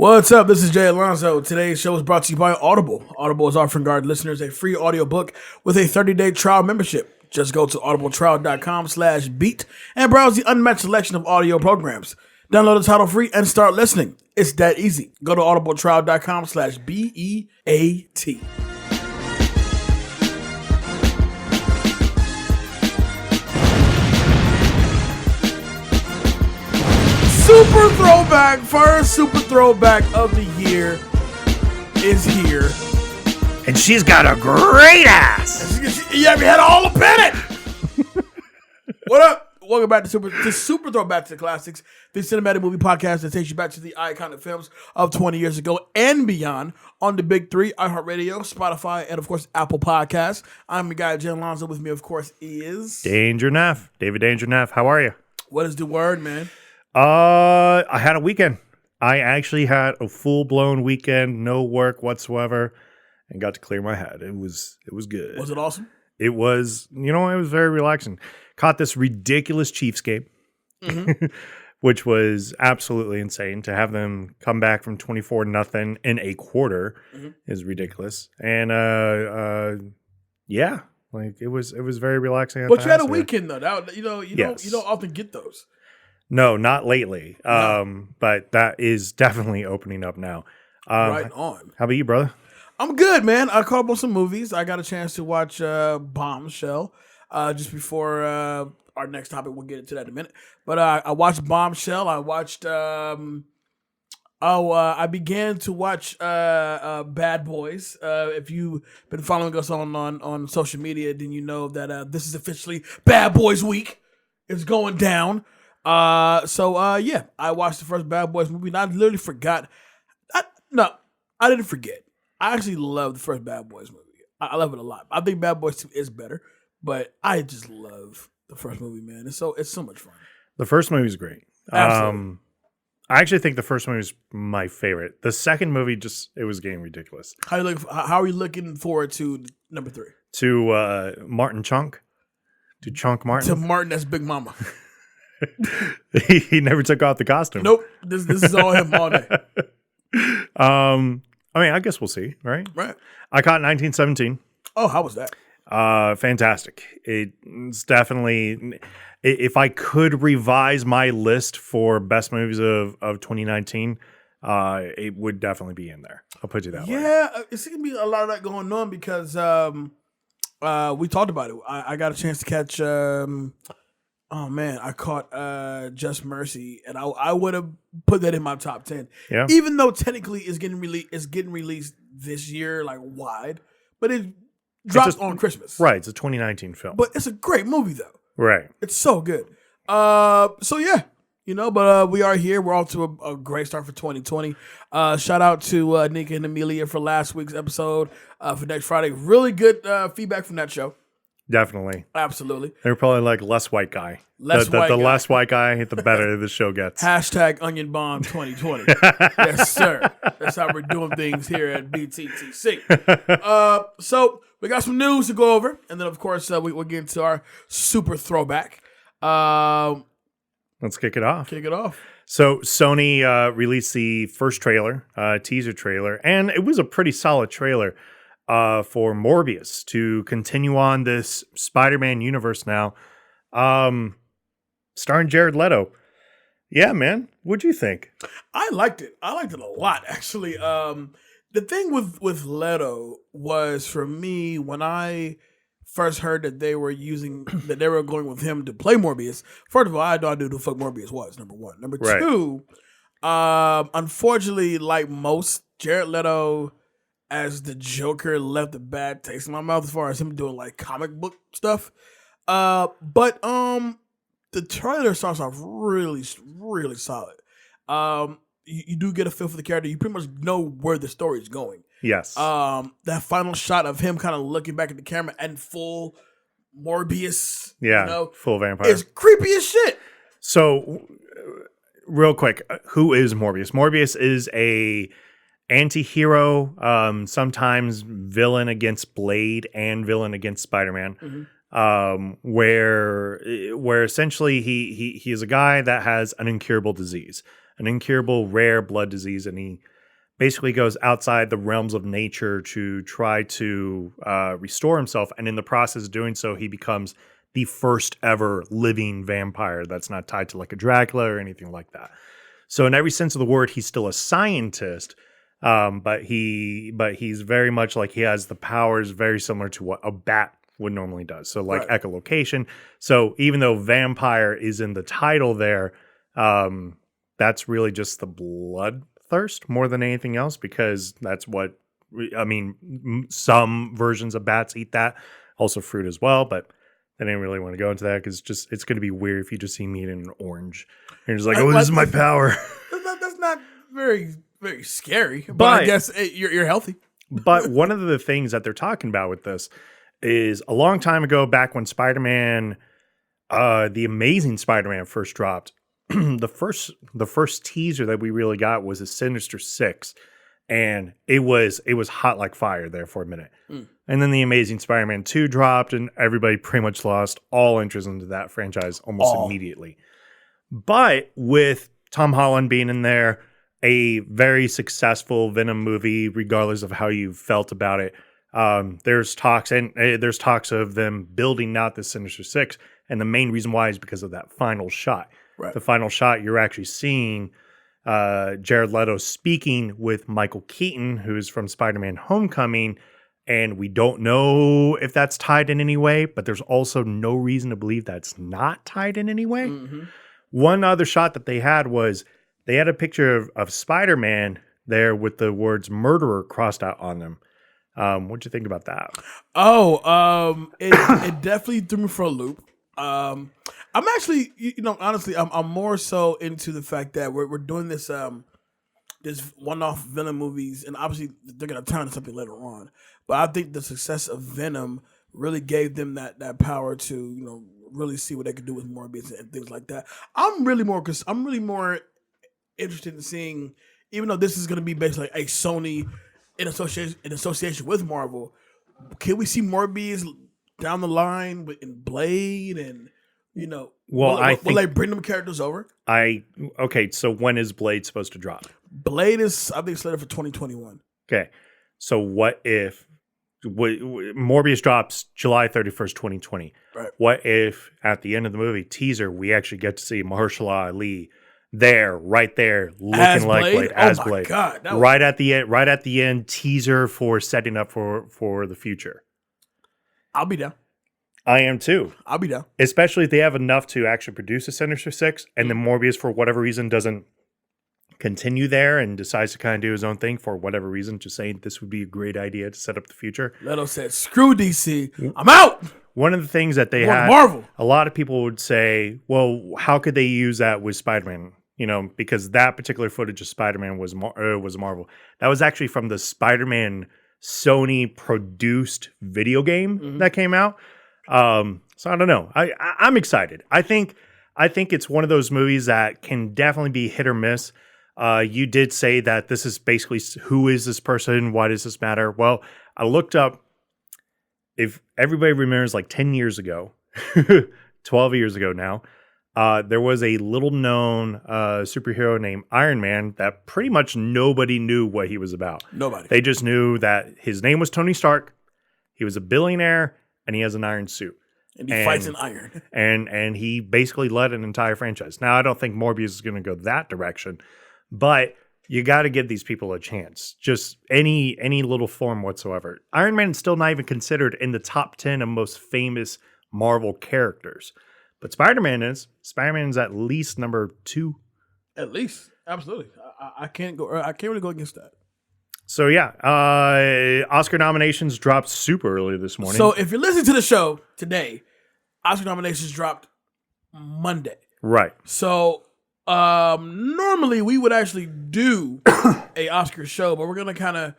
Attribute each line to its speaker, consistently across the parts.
Speaker 1: What's up? This is Jay Alonso. Today's show is brought to you by Audible. Audible is offering Guard listeners a free audiobook with a 30-day trial membership. Just go to audibletrial.com/beat and browse the unmatched selection of audio programs. Download the title free and start listening. It's that easy. Go to audibletrial.com/BEAT. Super Throwback, first Super Throwback of the year is here.
Speaker 2: And she's got a great ass.
Speaker 1: Yeah, we had all up in it. What up? Welcome back to Super Throwback to the Classics, the cinematic movie podcast that takes you back to the iconic films of 20 years ago and beyond on the big three, iHeartRadio, Spotify, and of course, Apple Podcasts. I'm your guy, Jay Alonso. With me, of course, is...
Speaker 2: David Danger Neff. How are you?
Speaker 1: What is the word, man?
Speaker 2: I had a weekend. I actually had a full-blown weekend, no work whatsoever, and got to clear my head. It was good.
Speaker 1: Was it awesome?
Speaker 2: It was, it was very relaxing. Caught this ridiculous Chiefs game, which was absolutely insane. To have them come back from 24-0 in a quarter is ridiculous. And yeah, like it was very relaxing.
Speaker 1: But you had a weekend though. You
Speaker 2: Yes.
Speaker 1: don't often get those.
Speaker 2: No, not lately.
Speaker 1: No.
Speaker 2: But that is definitely opening up now.
Speaker 1: Right on.
Speaker 2: How about you, brother?
Speaker 1: I'm good, man. I caught up on some movies. I got a chance to watch Bombshell just before our next topic. We'll get into that in a minute. But I watched Bombshell. I watched. I began to watch Bad Boys. If you've been following us on social media, then you know that this is officially Bad Boys Week. It's going down. Yeah, I watched the first Bad Boys movie, and I literally forgot. I didn't forget. I actually love the first Bad Boys movie. I love it a lot. I think Bad Boys 2 is better, but I just love the first movie, man. It's so much fun.
Speaker 2: The first movie is great.
Speaker 1: Absolutely.
Speaker 2: I actually think the first movie is my favorite. The second movie it was getting ridiculous.
Speaker 1: How are you looking forward to number 3?
Speaker 2: To Martin Chunk? To Chunk Martin?
Speaker 1: To Martin, that's Big Mama.
Speaker 2: He never took off the costume.
Speaker 1: Nope. This is all him all day.
Speaker 2: I guess we'll see, right?
Speaker 1: Right.
Speaker 2: I caught 1917.
Speaker 1: Oh, how was that?
Speaker 2: Fantastic. It's definitely, if I could revise my list for best movies of 2019, it would definitely be in there. I'll put you that way.
Speaker 1: Yeah, it's going to be a lot of that going on because we talked about it. I got a chance to catch... Oh man, I caught Just Mercy, and I would have put that in my top 10.
Speaker 2: Yeah.
Speaker 1: Even though technically it's getting released this year, like wide, but it drops on Christmas.
Speaker 2: Right, it's a 2019 film.
Speaker 1: But it's a great movie though.
Speaker 2: Right.
Speaker 1: It's so good. So yeah, but we are here. We're off to a great start for 2020. Shout out to Nika and Amelia for last week's episode for next Friday. Really good feedback from that show.
Speaker 2: Definitely.
Speaker 1: Absolutely.
Speaker 2: They were probably like less white guy. The less white guy, the better the show gets.
Speaker 1: Hashtag Onion Bomb 2020. Yes, sir. That's how we're doing things here at BTTC. So we got some news to go over. And then, of course, we'll get into our Super Throwback.
Speaker 2: Let's kick it off. So Sony released the first trailer, teaser trailer, and it was a pretty solid trailer. For Morbius to continue on this Spider-Man universe now, starring Jared Leto. Yeah, man, what'd you think?
Speaker 1: I liked it. I liked it a lot, actually. The thing with Leto was, for me, when I first heard that they were going with him to play Morbius. First of all, I had no idea who the fuck Morbius was. Number one. Number two, unfortunately, like most, Jared Leto as the Joker left a bad taste in my mouth as far as him doing like comic book stuff. But the trailer starts off really, really solid. You do get a feel for the character. You pretty much know where the story is going.
Speaker 2: Yes.
Speaker 1: That final shot of him kind of looking back at the camera and full Morbius.
Speaker 2: Yeah. Full vampire.
Speaker 1: It's creepy as shit.
Speaker 2: So, real quick, who is Morbius? Morbius is a anti-hero, sometimes villain against Blade and villain against Spider-Man, where essentially he is a guy that has an incurable disease, an incurable rare blood disease, and basically goes outside the realms of nature to try to restore himself. And in the process of doing so, he becomes the first ever living vampire that's not tied to like a Dracula or anything like that. So in every sense of the word, he's still a scientist, but he's very much like he has the powers very similar to what a bat would normally does. So like echolocation. So even though vampire is in the title there, that's really just the bloodthirst more than anything else, because that's what, I mean, some versions of bats eat that, also fruit as well, but I didn't really want to go into that because it's going to be weird if you just see me eating an orange. And you're just like, oh, this is my power.
Speaker 1: That's not very, very scary, but I guess you're healthy.
Speaker 2: But one of the things that they're talking about with this is a long time ago, back when Spider-Man, the Amazing Spider-Man first dropped, the first teaser that we really got was a Sinister Six, and it was hot like fire there for a minute. And then the Amazing Spider-Man 2 dropped, and everybody pretty much lost all interest into that franchise almost immediately. But with Tom Holland being in there, a very successful Venom movie, regardless of how you felt about it, there's talks of them building out the Sinister Six, and the main reason why is because of that final shot. Right. The final shot, you're actually seeing Jared Leto speaking with Michael Keaton, who's from Spider-Man Homecoming, and we don't know if that's tied in any way, but there's also no reason to believe that's not tied in any way. Mm-hmm. One other shot that they had was they had a picture of Spider-Man there with the words murderer crossed out on them. What'd you think about that?
Speaker 1: It definitely threw me for a loop. I'm actually, honestly, I'm more so into the fact that we're doing this one-off Venom movies, and obviously they're gonna turn into something later on. But I think the success of Venom really gave them that power to really see what they could do with Morbius and things like that. I'm really more interested in seeing, even though this is gonna be basically like a Sony in association with Marvel, can we see Morbius down the line in Blade and will they bring them characters over?
Speaker 2: So when is Blade supposed to drop?
Speaker 1: Blade is, I think, slated for 2021.
Speaker 2: Okay, so what if Morbius drops July 31st, 2020? Right. What if at the end of the movie teaser we actually get to see Mahershala Ali right there, looking
Speaker 1: as
Speaker 2: like Blade, as
Speaker 1: oh
Speaker 2: Blade?
Speaker 1: My God,
Speaker 2: right at the end, teaser for setting up for the future.
Speaker 1: I'll be down.
Speaker 2: I am too.
Speaker 1: I'll be down.
Speaker 2: Especially if they have enough to actually produce a Sinister Six, and then Morbius, for whatever reason, doesn't continue there and decides to kind of do his own thing for whatever reason, just saying this would be a great idea to set up the future.
Speaker 1: Leto said, screw DC. I'm out.
Speaker 2: One of the things that they had,
Speaker 1: Marvel.
Speaker 2: A lot of people would say, well, how could they use that with Spider-Man? Because that particular footage of Spider-Man was Marvel. That was actually from the Spider-Man Sony produced video game that came out. So I don't know. I'm excited. I think it's one of those movies that can definitely be hit or miss. You did say that this is basically, who is this person? Why does this matter? Well, I looked up, if everybody remembers, like 10 years ago, 12 years ago now, there was a little known superhero named Iron Man that pretty much nobody knew what he was about.
Speaker 1: Nobody.
Speaker 2: They just knew that his name was Tony Stark. He was a billionaire and he has an iron suit.
Speaker 1: And he fights in iron.
Speaker 2: And he basically led an entire franchise. Now, I don't think Morbius is going to go that direction, but you got to give these people a chance. Just any little form whatsoever. Iron Man is still not even considered in the top 10 of most famous Marvel characters. But Spider-Man is. Spider-Man's at least number 2.
Speaker 1: At least. Absolutely. I can't really go against that.
Speaker 2: So yeah, Oscar nominations dropped super early this morning.
Speaker 1: So if you're listening to the show today, Oscar nominations dropped Monday.
Speaker 2: Right.
Speaker 1: So normally we would actually do a Oscar show, but we're gonna kind of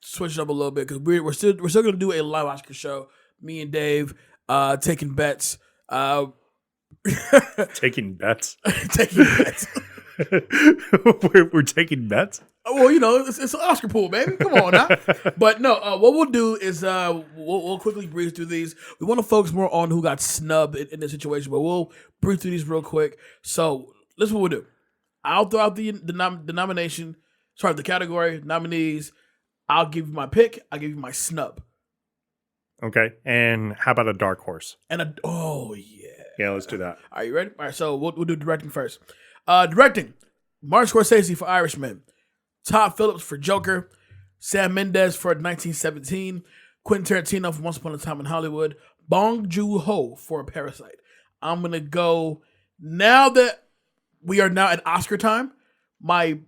Speaker 1: switch it up a little bit because we're still gonna do a live Oscar show. Me and Dave taking bets.
Speaker 2: Taking bets.
Speaker 1: Taking bets.
Speaker 2: We're taking bets.
Speaker 1: Well, it's an Oscar pool, baby. Come on now. But no, what we'll do is we'll quickly breeze through these. We want to focus more on who got snubbed in this situation, but we'll breeze through these real quick. So this is what we'll do. I'll throw out the nomination. Sorry, the category, nominees. I'll give you my pick. I'll give you my snub.
Speaker 2: Okay. And how about a dark horse?
Speaker 1: Oh, yeah.
Speaker 2: Yeah, let's do that.
Speaker 1: Are you ready? All right, so we'll do directing first. Directing. Martin Scorsese for Irishman. Todd Phillips for Joker. Sam Mendes for 1917. Quentin Tarantino for Once Upon a Time in Hollywood. Bong Joon-ho for Parasite. I'm going to go, now that we are now at Oscar time, my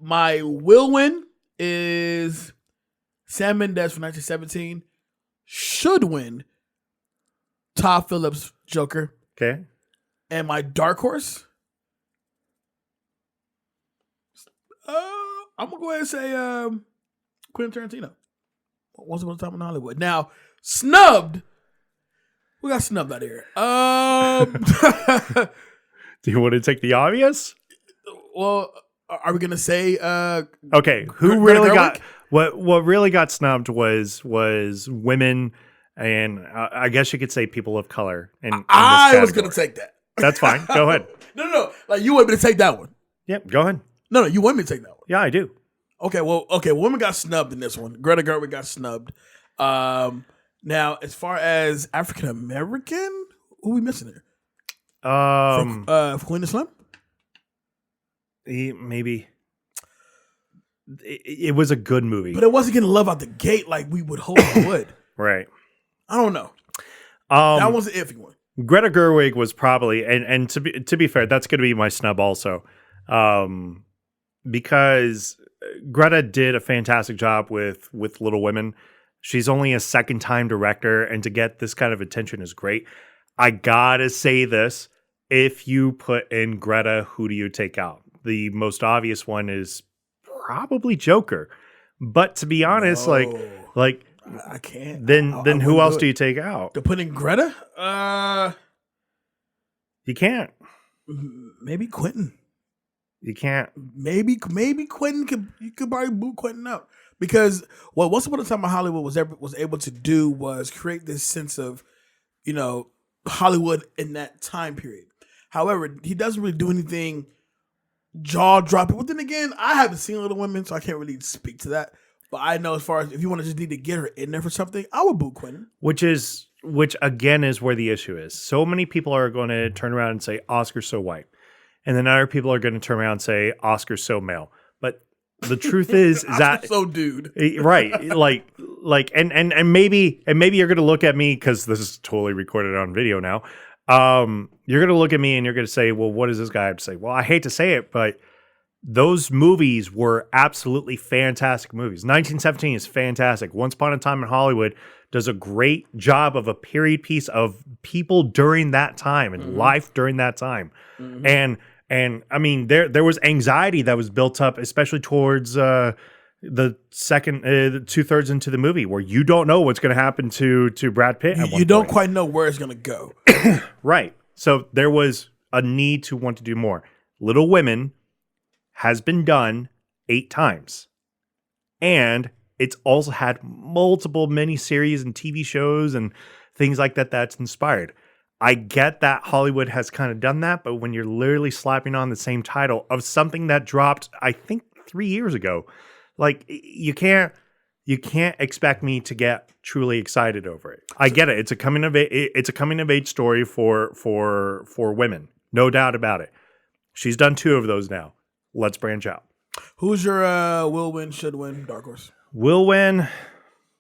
Speaker 1: will win is Sam Mendes for 1917. Should win Todd Phillips Joker.
Speaker 2: Okay.
Speaker 1: And my dark horse, I'm going to go ahead and say Quentin Tarantino. Once Upon a Time in Hollywood. Now, snubbed. We got snubbed out here.
Speaker 2: Do you want to take the obvious?
Speaker 1: Well, are we going to say...
Speaker 2: okay, who really got... What really got snubbed was women, and I guess you could say people of color.
Speaker 1: I was going to take that.
Speaker 2: That's fine. Go ahead.
Speaker 1: No. Like, you want me to take that one?
Speaker 2: Yep, go ahead.
Speaker 1: No, you want me to take that one?
Speaker 2: Yeah, I do.
Speaker 1: Okay, women got snubbed in this one. Greta Gerwig got snubbed. Now, as far as African American, who are we missing here? For Queen of Slim?
Speaker 2: Maybe. It was a good movie.
Speaker 1: But it wasn't getting love out the gate like we would hope it would.
Speaker 2: Right.
Speaker 1: I don't know. That was an iffy one.
Speaker 2: Greta Gerwig was probably, and to be fair, that's going to be my snub also. Because Greta did a fantastic job with Little Women. She's only a second-time director, and to get this kind of attention is great. I gotta say this. If you put in Greta, who do you take out? The most obvious one is probably Joker. But to be honest, like
Speaker 1: I can't.
Speaker 2: Then who else do you take out?
Speaker 1: To put in Greta?
Speaker 2: You can't.
Speaker 1: Maybe Quentin.
Speaker 2: You can't.
Speaker 1: Maybe Quentin you could probably boot Quentin out, because what Once Upon a Time in Hollywood was able to do was create this sense of, Hollywood in that time period. However, he doesn't really do anything jaw dropping. But then again, I haven't seen Little Women, so I can't really speak to that. But I know, as far as if you want to just need to get her in there for something, I would boot Quentin. Which
Speaker 2: again is where the issue is. So many people are going to turn around and say Oscar's so white. And then other people are going to turn around and say Oscar's so male. But the truth is that
Speaker 1: so dude.
Speaker 2: Right. And maybe you're going to look at me, because this is totally recorded on video now. You're going to look at me and you're going to say, well, what does this guy have to say? Well, I hate to say it, but those movies were absolutely fantastic movies. 1917 is fantastic. Once Upon a Time in Hollywood does a great job of a period piece of people during that time and life during that time. Mm-hmm. And I mean, there was anxiety that was built up, especially towards the second 2/3 into the movie, where you don't know what's going to happen to Brad Pitt.
Speaker 1: You don't quite know where it's going to go.
Speaker 2: Right. So there was a need to want to do more. Little Women has been done 8 times. And it's also had multiple miniseries and TV shows and things like that that's inspired. I get that Hollywood has kind of done that, but when you're literally slapping on the same title of something that dropped, I think 3 years ago, like you can't expect me to get truly excited over it. I get it. It's a coming of age story for women. No doubt about it. She's done 2 of those now. Let's branch out.
Speaker 1: Who's your will win, should win, dark horse?
Speaker 2: Will win,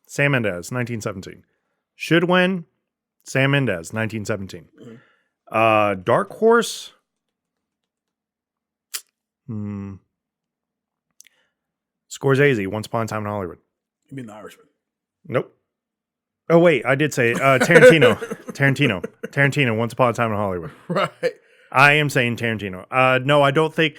Speaker 2: Sam Mendes, 1917. Should win, Sam Mendes, 1917. Mm-hmm. Dark horse. Scorsese, Once Upon a Time in Hollywood.
Speaker 1: You mean The Irishman?
Speaker 2: Nope. Oh, wait, I did say Tarantino. Tarantino, Once Upon a Time in Hollywood.
Speaker 1: Right.
Speaker 2: I am saying Tarantino. No, I don't think...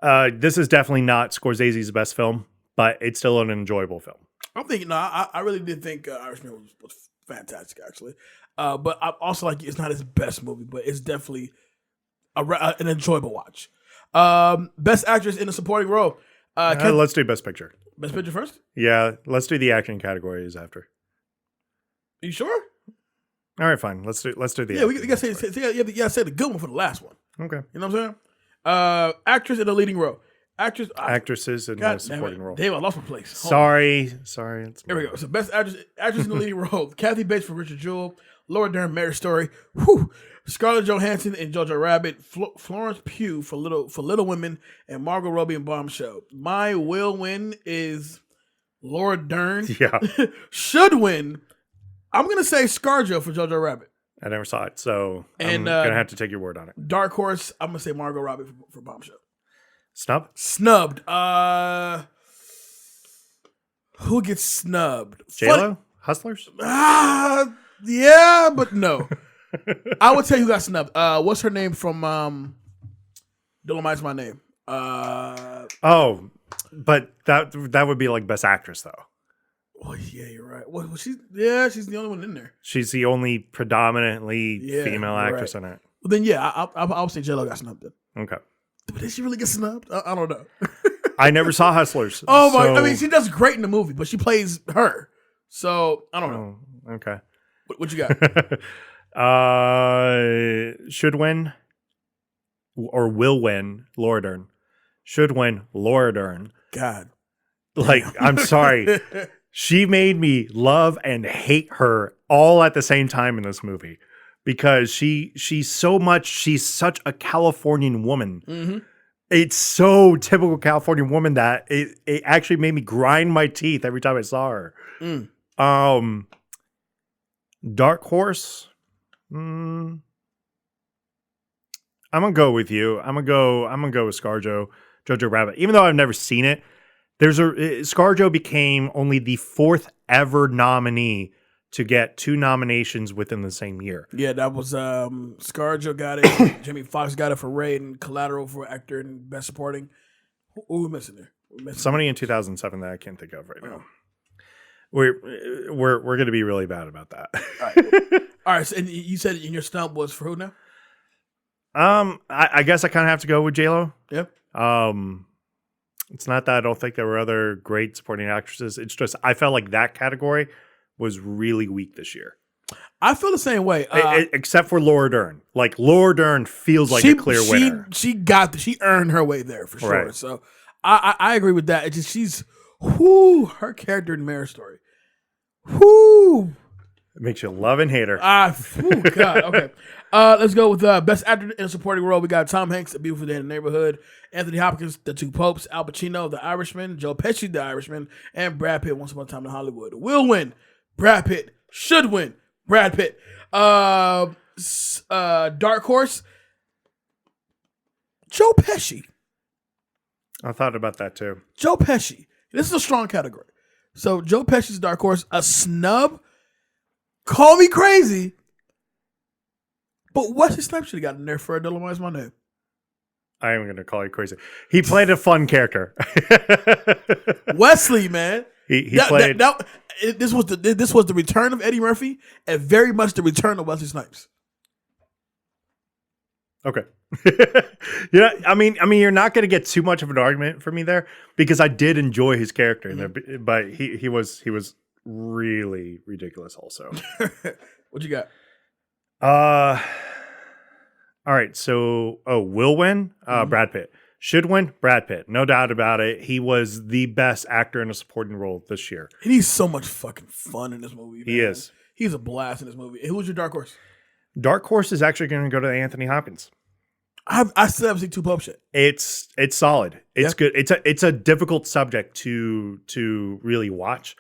Speaker 2: this is definitely not Scorsese's best film, but it's still an enjoyable film.
Speaker 1: I'm thinking, I really did think Irishman was fantastic, actually. But I also like it's not his best movie, but it's definitely an enjoyable watch. Best actress in a supporting role.
Speaker 2: Let's do Best Picture.
Speaker 1: Best Picture first?
Speaker 2: Yeah, let's do the acting categories after.
Speaker 1: Are you sure?
Speaker 2: All right, fine. Let's do the.
Speaker 1: Yeah, we gotta say the good one for the last one.
Speaker 2: Okay.
Speaker 1: You know what I'm saying? Actress in a leading role.
Speaker 2: Actresses in the supporting role.
Speaker 1: Damn, I lost my place.
Speaker 2: Sorry.
Speaker 1: Here we go. So best actress in the leading role: Kathy Bates for Richard Jewell, Laura Dern, Marriage Story, Scarlett Johansson in Jojo Rabbit, Florence Pugh for Little Women, and Margot Robbie in Bombshell. My will win is Laura Dern.
Speaker 2: Yeah.
Speaker 1: Should win. I'm gonna say ScarJo for Jojo Rabbit.
Speaker 2: I never saw it, so I'm gonna have to take your word on it.
Speaker 1: Dark horse. I'm gonna say Margot Robbie for Bombshell.
Speaker 2: Snubbed.
Speaker 1: Who gets snubbed?
Speaker 2: J-Lo? Hustlers?
Speaker 1: Yeah, but no. I would tell you who got snubbed. What's her name from Dolomite's My Name?
Speaker 2: But that would be like best actress though.
Speaker 1: Oh yeah, you're right. Well, she's the only one in there.
Speaker 2: She's the only predominantly female actress in it.
Speaker 1: Well, then yeah, I'll say J-Lo got snubbed then.
Speaker 2: Okay.
Speaker 1: But did she really get snubbed? I don't know.
Speaker 2: I never saw Hustlers.
Speaker 1: Oh my! I mean, she does great in the movie, but she plays her. So I don't know.
Speaker 2: Okay.
Speaker 1: What you got?
Speaker 2: Should win or will win Laura Dern. Should win Laura Dern.
Speaker 1: God.
Speaker 2: Like, I'm sorry. She made me love and hate her all at the same time in this movie. Because she's such a Californian woman. Mm-hmm. It's so typical Californian woman that it actually made me grind my teeth every time I saw her. Dark horse. I'm gonna go with you. I'm gonna go with ScarJo, Jojo Rabbit. Even though I've never seen it, ScarJo became only the 4th ever nominee to get 2 nominations within the same year.
Speaker 1: Yeah, that was ScarJo got it. Jamie Foxx got it for Raid and Collateral for actor and best supporting. Who are we missing there?
Speaker 2: Somebody in 2007 that I can't think of right now. We're going to be really bad about that.
Speaker 1: All right. So, and you said your snub was for who now?
Speaker 2: I guess I kind of have to go with J-Lo.
Speaker 1: Yep.
Speaker 2: It's not that I don't think there were other great supporting actresses. It's just I felt like that category was really weak this year.
Speaker 1: I feel the same way.
Speaker 2: Except for Laura Dern. Like, Laura Dern feels like a clear winner.
Speaker 1: She earned her way there for sure.
Speaker 2: Right.
Speaker 1: So I agree with that. It's just her character in Marriage Story. It
Speaker 2: makes you love and hate her.
Speaker 1: God. Okay. Let's go with best actor in a supporting role. We got Tom Hanks, A Beautiful Day in the Neighborhood, Anthony Hopkins, The Two Popes, Al Pacino, The Irishman, Joe Pesci, The Irishman, and Brad Pitt, Once Upon a Time in Hollywood. Will win. Brad Pitt. Should win. Brad Pitt. Dark horse. Joe Pesci.
Speaker 2: I thought about that too.
Speaker 1: Joe Pesci. This is a strong category. So Joe Pesci's dark horse. A snub. Call me crazy. But Wesley Snipes should have gotten there for a Dolomite's My Name.
Speaker 2: I am going to call you crazy. He played a fun character.
Speaker 1: Wesley, man.
Speaker 2: He played.
Speaker 1: This was the return of Eddie Murphy and very much the return of Wesley Snipes.
Speaker 2: Okay. Yeah, I mean, you're not going to get too much of an argument from me there because I did enjoy his character in there, but he was really ridiculous also.
Speaker 1: What you got?
Speaker 2: All right. So, will win. Brad Pitt. Should win. Brad Pitt. No doubt about it. He was the best actor in a supporting role this year.
Speaker 1: And he's so much fucking fun in this movie. Man.
Speaker 2: He is.
Speaker 1: He's a blast in this movie. Who's your dark horse?
Speaker 2: Dark horse is actually going to go to Anthony Hopkins.
Speaker 1: I still haven't seen Two Popes yet.
Speaker 2: It's solid. It's good. It's a difficult subject to really watch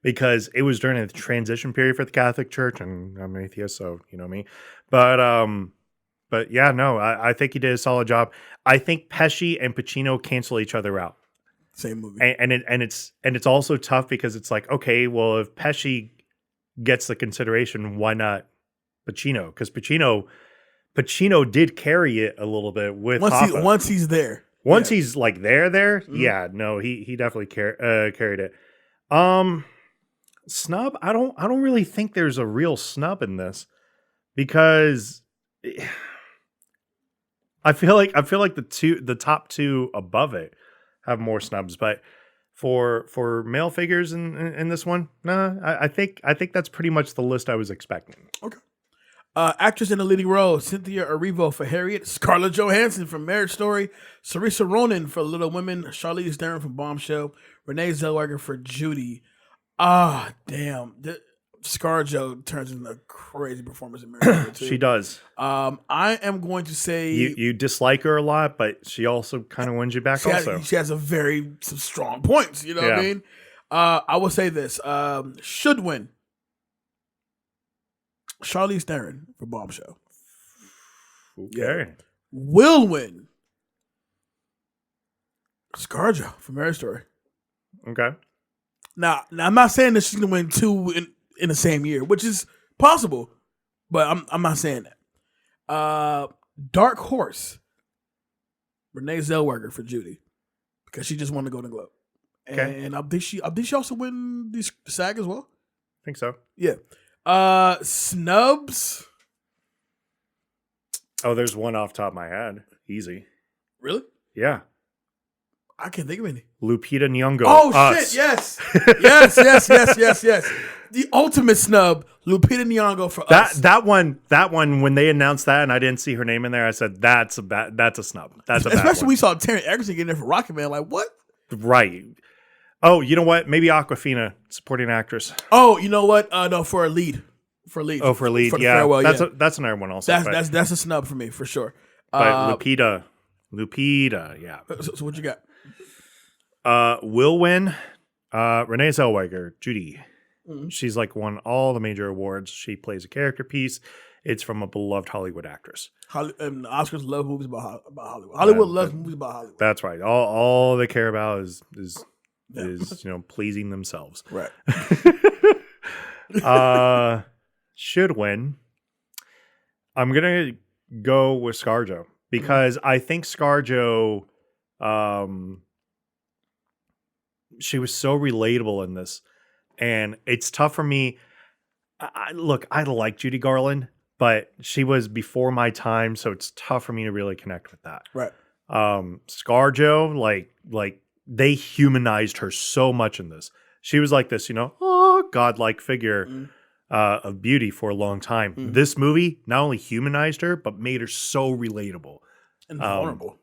Speaker 2: because it was during the transition period for the Catholic Church, and I'm an atheist, so you know me. But yeah, no, I think he did a solid job. I think Pesci and Pacino cancel each other out.
Speaker 1: Same movie,
Speaker 2: and it's also tough because it's like, okay, well, if Pesci gets the consideration, why not Pacino? Because Pacino did carry it a little bit with
Speaker 1: once he's there.
Speaker 2: Once he's like there, yeah, no, he definitely carried it. Snub, I don't really think there's a real snub in this because I feel like the top two above it have more snubs, but for male figures in this one, I think that's pretty much the list I was expecting.
Speaker 1: Okay. Actress in the leading role: Cynthia Erivo for Harriet, Scarlett Johansson for Marriage Story, Saoirse Ronan for Little Women, Charlize Theron for Bombshell, Renee Zellweger for Judy. Damn. ScarJo turns into a crazy performance in Marriage Story too.
Speaker 2: She does.
Speaker 1: I am going to say
Speaker 2: you dislike her a lot, but she also kind of wins you back.
Speaker 1: She has some strong points. You know what I mean? I will say this: should win. Charlize Theron for Bombshell.
Speaker 2: Okay.
Speaker 1: Yeah. Will win. ScarJo for Marriage Story.
Speaker 2: Okay.
Speaker 1: Now I'm not saying that she's gonna win 2 in the same year, which is possible, but I'm not saying that. Dark Horse. Renee Zellweger for Judy, because she just won the Golden Globe. Okay. And I think she also win the SAG as well.
Speaker 2: I think so.
Speaker 1: Yeah. Snubs.
Speaker 2: Oh, there's one off the top of my head. Easy.
Speaker 1: Really?
Speaker 2: Yeah.
Speaker 1: I can't think of any.
Speaker 2: Lupita Nyong'o.
Speaker 1: Oh, shit, yes. yes. The ultimate snub, Lupita Nyong'o for Us.
Speaker 2: That one, when they announced that and I didn't see her name in there, I said, that's a snub. That's a bad one.
Speaker 1: Especially when we saw Taryn Egerton getting there for Rocket Man. Like, what?
Speaker 2: Right. Oh, you know what? Maybe Awkwafina, supporting actress.
Speaker 1: Oh, you know what? No, for a lead.
Speaker 2: Oh, for a lead, yeah.
Speaker 1: Farewell,
Speaker 2: that's another one also.
Speaker 1: That's a snub for me, for sure.
Speaker 2: But Lupita, yeah.
Speaker 1: So what you got?
Speaker 2: Will win. Renee Zellweger, Judy. Mm-hmm. She's like won all the major awards. She plays a character piece. It's from a beloved Hollywood actress.
Speaker 1: And the Oscars love movies about Hollywood. Hollywood loves movies about Hollywood.
Speaker 2: That's right. All they care about is pleasing themselves.
Speaker 1: Right.
Speaker 2: Should win. I'm gonna go with ScarJo because I think ScarJo, she was so relatable in this, and it's tough for me. I like Judy Garland, but she was before my time, so it's tough for me to really connect with that.
Speaker 1: Right.
Speaker 2: ScarJo, like they humanized her so much in this. She was like this, godlike figure of beauty for a long time. Mm. This movie not only humanized her, but made her so relatable.
Speaker 1: And vulnerable.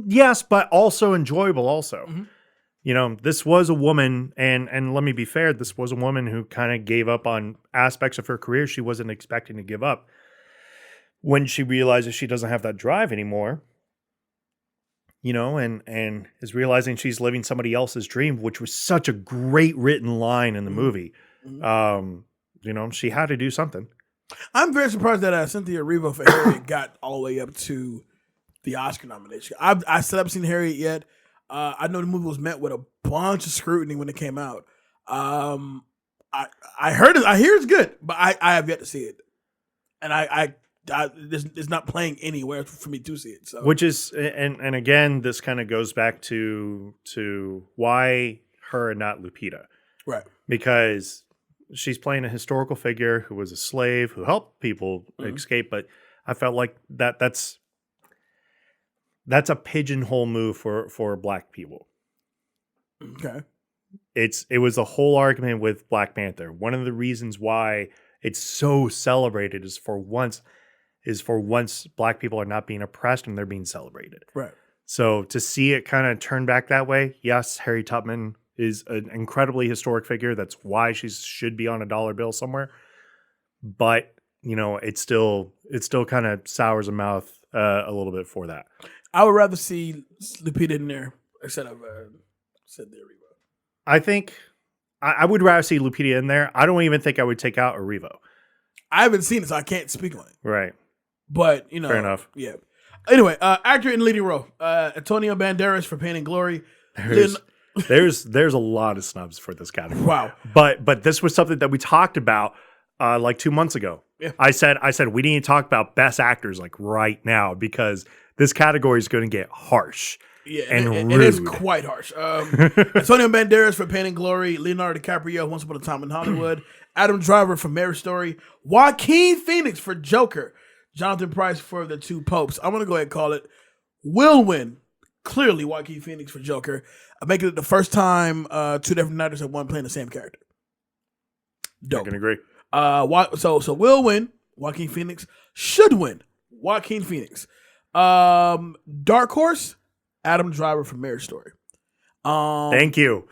Speaker 2: Yes, but also enjoyable also.
Speaker 1: Mm-hmm.
Speaker 2: This was a woman, and let me be fair, this was a woman who kind of gave up on aspects of her career she wasn't expecting to give up. When she realizes she doesn't have that drive anymore, and is realizing she's living somebody else's dream, which was such a great written line in the movie. Mm-hmm. She had to do something.
Speaker 1: I'm very surprised that Cynthia Erivo for Harriet got all the way up to the Oscar nomination. I still haven't seen Harriet yet. I know the movie was met with a bunch of scrutiny when it came out. I heard it. I hear it's good, but I have yet to see it, and it's not playing anywhere for me to see it. So,
Speaker 2: which is, and again, this kind of goes back to why her and not Lupita,
Speaker 1: right? Because
Speaker 2: she's playing a historical figure who was a slave who helped people escape, but I felt like that's a pigeonhole move for Black people.
Speaker 1: Okay.
Speaker 2: It was the whole argument with Black Panther. One of the reasons why it's so celebrated is for once Black people are not being oppressed and they're being celebrated.
Speaker 1: Right.
Speaker 2: So to see it kind of turn back that way, yes, Harriet Tubman is an incredibly historic figure. That's why she should be on a dollar bill somewhere. But, it still kind of sours a mouth a little bit for that.
Speaker 1: I would rather see Lupita in there instead of Cynthia Erivo.
Speaker 2: I think I would rather see Lupita in there. I don't even think I would take out Erivo.
Speaker 1: I haven't seen it, so I can't speak on it.
Speaker 2: Right.
Speaker 1: But,
Speaker 2: fair enough.
Speaker 1: Yeah. Anyway, actor in leading role. Antonio Banderas for Pain and Glory.
Speaker 2: There's a lot of snubs for this category.
Speaker 1: Wow.
Speaker 2: But this was something that we talked about like 2 months ago.
Speaker 1: Yeah.
Speaker 2: I said we need to talk about best actors like right now because this category is going to get harsh.
Speaker 1: Yeah,
Speaker 2: and
Speaker 1: it is quite harsh. Antonio Banderas for Pain and Glory, Leonardo DiCaprio, Once Upon a Time in Hollywood, Adam Driver for Marriage Story, Joaquin Phoenix for Joker, Jonathan Pryce for The Two Popes. I'm going to go ahead and call it will win. Clearly, Joaquin Phoenix for Joker. I'm making it the first time two different actors have won playing the same character. Dope.
Speaker 2: I can agree.
Speaker 1: So will win Joaquin Phoenix should win. Joaquin Phoenix. Dark Horse, Adam Driver from Marriage Story.
Speaker 2: Thank you.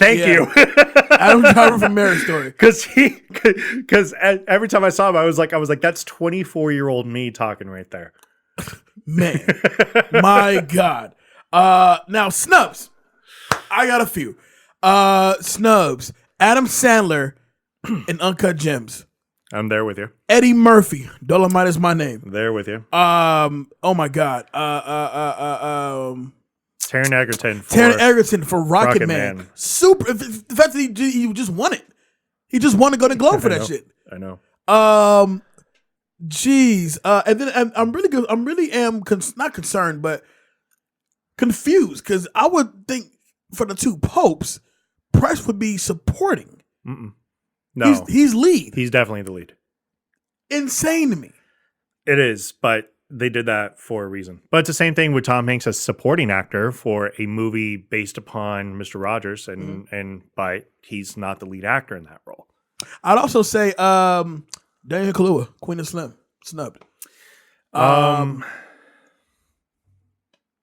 Speaker 2: Adam
Speaker 1: Driver from Marriage Story.
Speaker 2: Because every time I saw him, I was like, that's 24-year-old me talking right there.
Speaker 1: Man, my God. Now snubs. I got a few. Snubs. Adam Sandler in Uncut Gems.
Speaker 2: I'm there with you.
Speaker 1: Eddie Murphy. Dolomite is my name.
Speaker 2: There with you.
Speaker 1: Oh my God.
Speaker 2: Taron
Speaker 1: Egerton for Rocket Man. Super. The fact that he just won it. He just won the Golden Globe for that shit.
Speaker 2: I know.
Speaker 1: Jeez. And then I'm really good. I'm really not concerned, but confused because I would think for the two popes, Price would be supporting.
Speaker 2: No,
Speaker 1: he's lead.
Speaker 2: He's definitely the lead.
Speaker 1: Insane to me.
Speaker 2: It is, but they did that for a reason. But it's the same thing with Tom Hanks as supporting actor for a movie based upon Mr. Rogers, but he's not the lead actor in that role.
Speaker 1: I'd also say Daniel Kaluuya, Queen of Slim, snubbed.
Speaker 2: De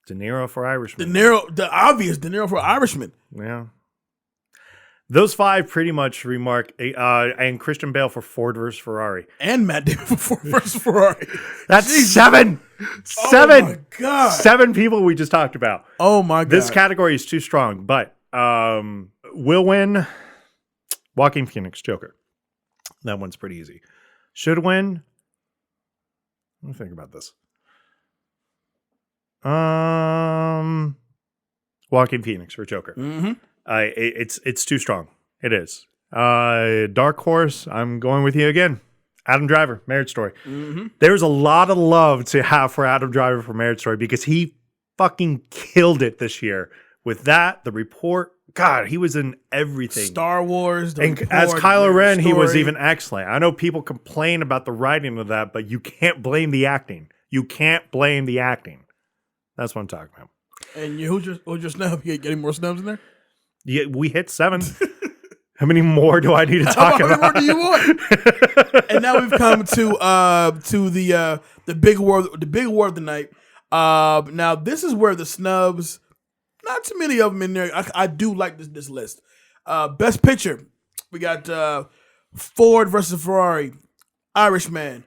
Speaker 2: Niro for Irishman.
Speaker 1: The obvious De Niro for Irishman.
Speaker 2: Yeah. Those five pretty much remark, and Christian Bale for Ford versus Ferrari.
Speaker 1: And Matt Damon for Ford versus Ferrari.
Speaker 2: That's seven.
Speaker 1: Oh my God.
Speaker 2: 7 people we just talked about.
Speaker 1: Oh my God.
Speaker 2: This category is too strong, but will win Joaquin Phoenix, Joker. That one's pretty easy. Should win. Let me think about this. Joaquin Phoenix for Joker.
Speaker 1: Mm-hmm.
Speaker 2: It's too strong. It is. Dark Horse, I'm going with you again. Adam Driver, Marriage Story.
Speaker 1: Mm-hmm.
Speaker 2: There's a lot of love to have for Adam Driver for Marriage Story because he fucking killed it this year. With that, The Report, God, he was in everything.
Speaker 1: Star Wars,
Speaker 2: and
Speaker 1: Report,
Speaker 2: as Kylo Ren,
Speaker 1: Story.
Speaker 2: he was even excellent. I know people complain about the writing of that, but you can't blame the acting. You can't blame the acting. That's what I'm talking about.
Speaker 1: And who's your snub? You getting more snubs in there?
Speaker 2: Yeah, we hit 7. How many more do I need to talk about?
Speaker 1: How many more do you want? And now we've come to the big award of the night. Now this is where the snubs, not too many of them in there. I do like this list. Best Picture, we got Ford versus Ferrari, Irishman,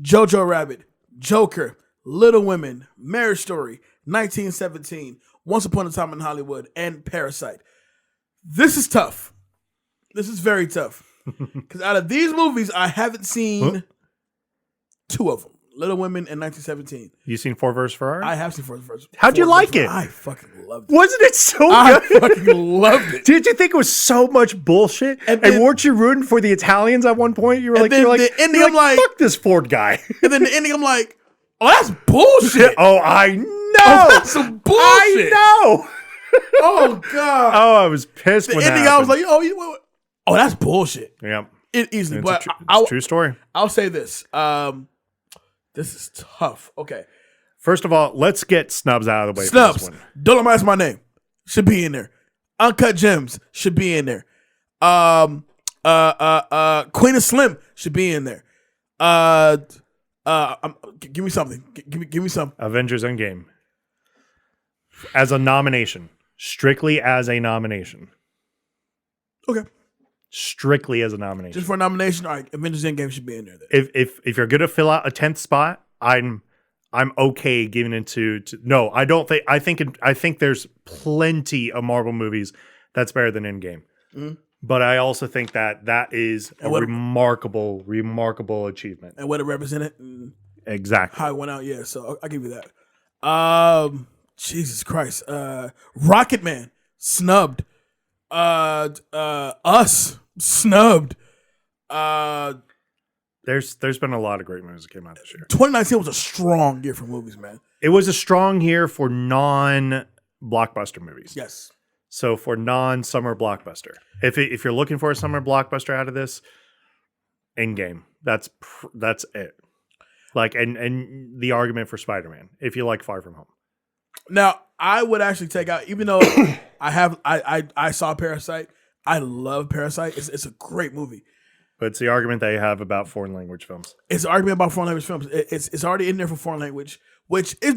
Speaker 1: Jojo Rabbit, Joker, Little Women, Marriage Story, 1917, Once Upon a Time in Hollywood, and Parasite. This is tough. This is very tough. Because out of these movies, I haven't seen 2 of them. Little Women and 1917.
Speaker 2: You seen Ford vs. Ferrari?
Speaker 1: I have seen Ford vs. Ferrari.
Speaker 2: How'd you like it?
Speaker 1: I fucking loved it.
Speaker 2: Wasn't it so good?
Speaker 1: I fucking loved it.
Speaker 2: Did you think it was so much bullshit? And weren't you rooting for the Italians at one point? You were like,
Speaker 1: the ending, I'm like,
Speaker 2: fuck this Ford guy.
Speaker 1: And then the ending, I'm like, oh, that's bullshit.
Speaker 2: Oh, I know.
Speaker 1: Oh, that's some bullshit.
Speaker 2: I know.
Speaker 1: Oh God!
Speaker 2: Oh, I was pissed. When
Speaker 1: ending, I was like, "Oh, that's bullshit."
Speaker 2: Yeah,
Speaker 1: it easily. But
Speaker 2: it's a true story.
Speaker 1: I'll say this: this is tough. Okay,
Speaker 2: first of all, let's get snubs out of the way.
Speaker 1: Snubs.
Speaker 2: For this one.
Speaker 1: Dolomite's my name. Should be in there. Uncut Gems should be in there. Queen of Slim should be in there. Give me something. Give me some.
Speaker 2: Avengers Endgame. As a nomination. Strictly as a nomination.
Speaker 1: Okay.
Speaker 2: Strictly as a nomination.
Speaker 1: Just for a nomination, all right, Avengers Endgame should be in there then.
Speaker 2: If you're gonna fill out a 10th spot, I'm okay giving it to no, I don't think I think there's plenty of Marvel movies that's better than Endgame. Mm-hmm. But I also think that is a remarkable achievement.
Speaker 1: And what it represented.
Speaker 2: Exactly.
Speaker 1: How it went out, yeah. So I'll give you that. Jesus Christ. Rocket Man, snubbed. Us, snubbed.
Speaker 2: There's been a lot of great movies that came out this year.
Speaker 1: 2019 was a strong year for movies, man.
Speaker 2: It was a strong year for non-blockbuster movies.
Speaker 1: Yes.
Speaker 2: So for non-summer blockbuster. If you're looking for a summer blockbuster out of this, Endgame. That's it. Like and the argument for Spider-Man, if you like Far From Home.
Speaker 1: Now, I would actually take out, even though I saw Parasite. I love Parasite. It's a great movie.
Speaker 2: But it's the argument they have about foreign language films.
Speaker 1: It's an argument about foreign language films. It's already in there for foreign language, which is,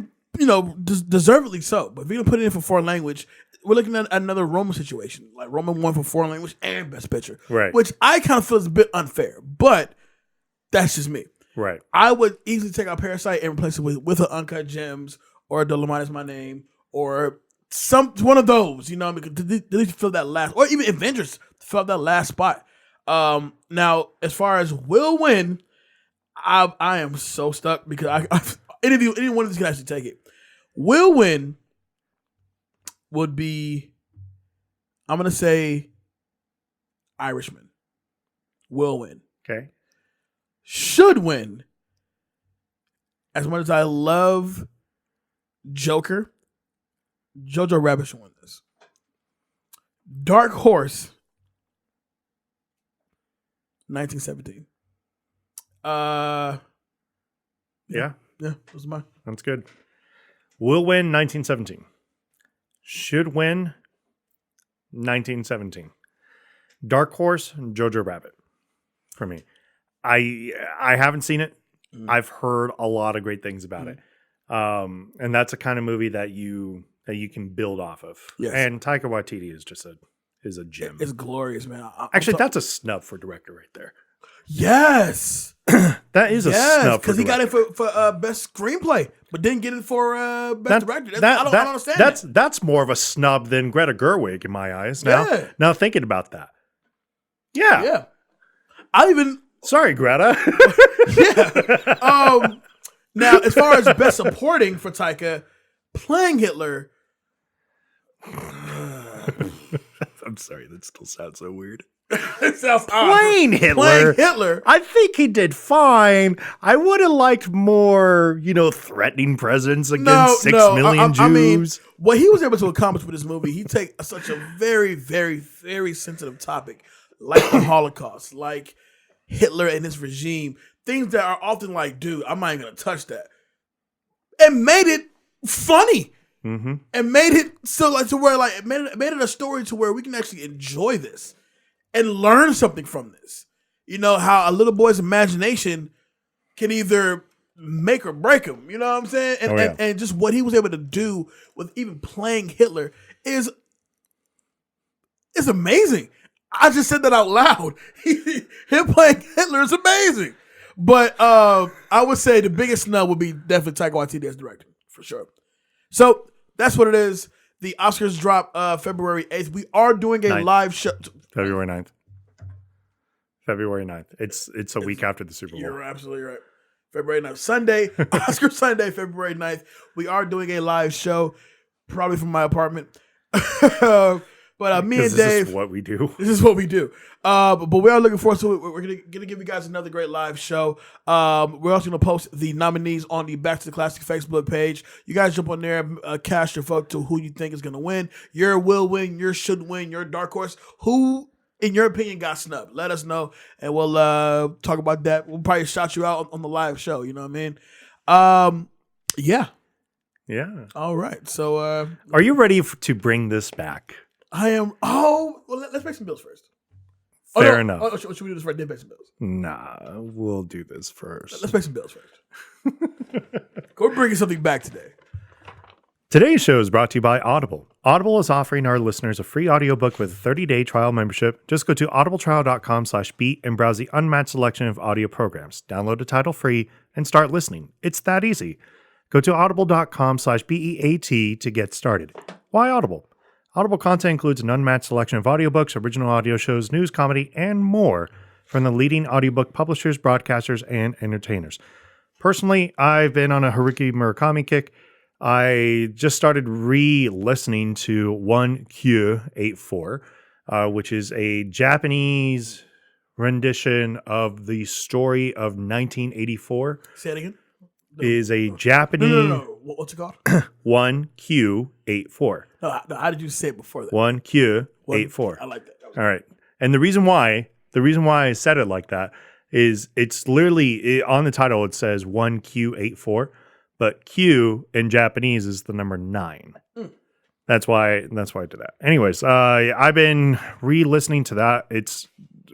Speaker 1: deservedly so. But if you don't put it in for foreign language, we're looking at another Roma situation. Like Roma won for foreign language and Best Picture.
Speaker 2: Right.
Speaker 1: Which I kind of feel is a bit unfair. But that's just me.
Speaker 2: Right.
Speaker 1: I would easily take out Parasite and replace it with an Uncut Gems or Dolomite Is My Name or one of those, because at least fill that last, or even Avengers fill that last spot. Now, as far as will win, I am so stuck because any one of these can actually take it. Will win would be, I'm gonna say, Irishman. Will win.
Speaker 2: Okay.
Speaker 1: Should win. As much as I love Joker, Jojo Rabbit should win this. Dark Horse. 1917. Yeah, those are mine.
Speaker 2: That's good. Will win 1917. Should win 1917. Dark Horse, Jojo Rabbit. For me, I haven't seen it. I've heard a lot of great things about it, and that's a kind of movie that you can build off of.
Speaker 1: Yes.
Speaker 2: And Taika Waititi is a gem.
Speaker 1: It's glorious, man.
Speaker 2: Actually, that's a snub for director right there.
Speaker 1: Yes,
Speaker 2: that is a snub
Speaker 1: because he got it for best screenplay, but didn't get it for best director. I don't understand.
Speaker 2: That's more of a snub than Greta Gerwig in my eyes. Now thinking about that, yeah.
Speaker 1: Sorry,
Speaker 2: Greta.
Speaker 1: Yeah. Now, as far as best supporting for Taika, playing Hitler.
Speaker 2: I'm sorry, that still sounds so weird.
Speaker 1: It sounds
Speaker 2: Playing Hitler. I think he did fine. I would have liked more, threatening presence against 6 million Jews.
Speaker 1: I mean, what he was able to accomplish with this movie, he take such a very, very, very sensitive topic, like the Holocaust, like Hitler and his regime, things that are often like, dude, I'm not even gonna touch that, and made it funny.
Speaker 2: Mm-hmm.
Speaker 1: And made it so to where it made it a story to where we can actually enjoy this and learn something from this. How a little boy's imagination can either make or break him. You know what I'm saying? And just what he was able to do with even playing Hitler is amazing. I just said that out loud. Him playing Hitler is amazing. But I would say the biggest snub would be definitely Taika Waititi as director, for sure. So that's what it is. The Oscars drop February 8th. We are doing a live show.
Speaker 2: February 9th. February 9th. It's a week after the Super Bowl.
Speaker 1: You're absolutely right. February 9th. Sunday, Oscar Sunday, February 9th. We are doing a live show, probably from my apartment. But me and Dave.
Speaker 2: This is what we do.
Speaker 1: This is what we do. But we are looking forward to it. We're gonna give you guys another great live show. We're also gonna post the nominees on the Back to the Classic Facebook page. You guys jump on there, cast your vote to who you think is gonna win. Your will win, your should win, your dark horse. Who, in your opinion, got snubbed? Let us know, and we'll talk about that. We'll probably shout you out on the live show. You know what I mean? Yeah. All right. So,
Speaker 2: are you ready to bring this back?
Speaker 1: I am. Oh, well, let's make some bills first.
Speaker 2: Fair enough.
Speaker 1: Should we do this right? Then pay some bills.
Speaker 2: Nah, we'll do this first.
Speaker 1: Let's pay some bills first. We're bringing something back today.
Speaker 2: Today's show is brought to you by Audible. Audible is offering our listeners a free audiobook with a 30-day trial membership. Just go to audibletrial.com/beat and browse the unmatched selection of audio programs. Download a title free and start listening. It's that easy. Go to audible.com/BEAT to get started. Why Audible? Audible content includes an unmatched selection of audiobooks, original audio shows, news, comedy, and more from the leading audiobook publishers, broadcasters, and entertainers. Personally, I've been on a Haruki Murakami kick. I just started re-listening to 1Q84, which is a Japanese rendition of the story of 1984.
Speaker 1: Say it again.
Speaker 2: Is a Japanese...
Speaker 1: No. What's it called?
Speaker 2: 1Q84.
Speaker 1: No, how did you say it before that?
Speaker 2: 1Q84.
Speaker 1: I like that.
Speaker 2: All right. And the reason why I said it like that is it's literally on the title it says 1Q84, but Q in Japanese is the number 9. That's why I did that. Anyways, I've been re-listening to that. It's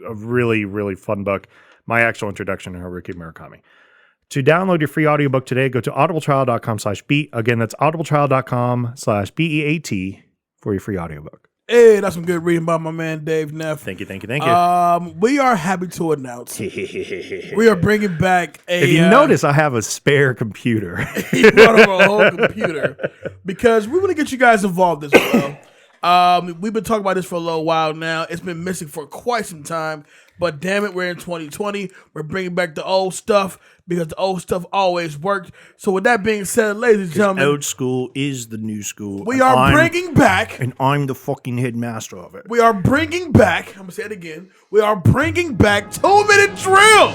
Speaker 2: a really, really fun book. My actual introduction to Haruki Murakami. To download your free audiobook today, go to audibletrial.com/beat. Again, that's audibletrial.com/BEAT for your free audiobook.
Speaker 1: Hey, that's some good reading by my man Dave Neff.
Speaker 2: Thank you.
Speaker 1: We are happy to announce we are bringing back a...
Speaker 2: If you notice, I have a spare computer.
Speaker 1: He brought over a whole computer because we want to get you guys involved as well. We've been talking about this for a little while now. It's been missing for quite some time, but damn it, we're in 2020. We're bringing back the old stuff because the old stuff always worked. So with that being said, ladies and gentlemen,
Speaker 2: old school is the new school.
Speaker 1: We are bringing back,
Speaker 2: and I'm the fucking headmaster of it.
Speaker 1: We are bringing back. I'm gonna say it again. We are bringing back 2-minute drill.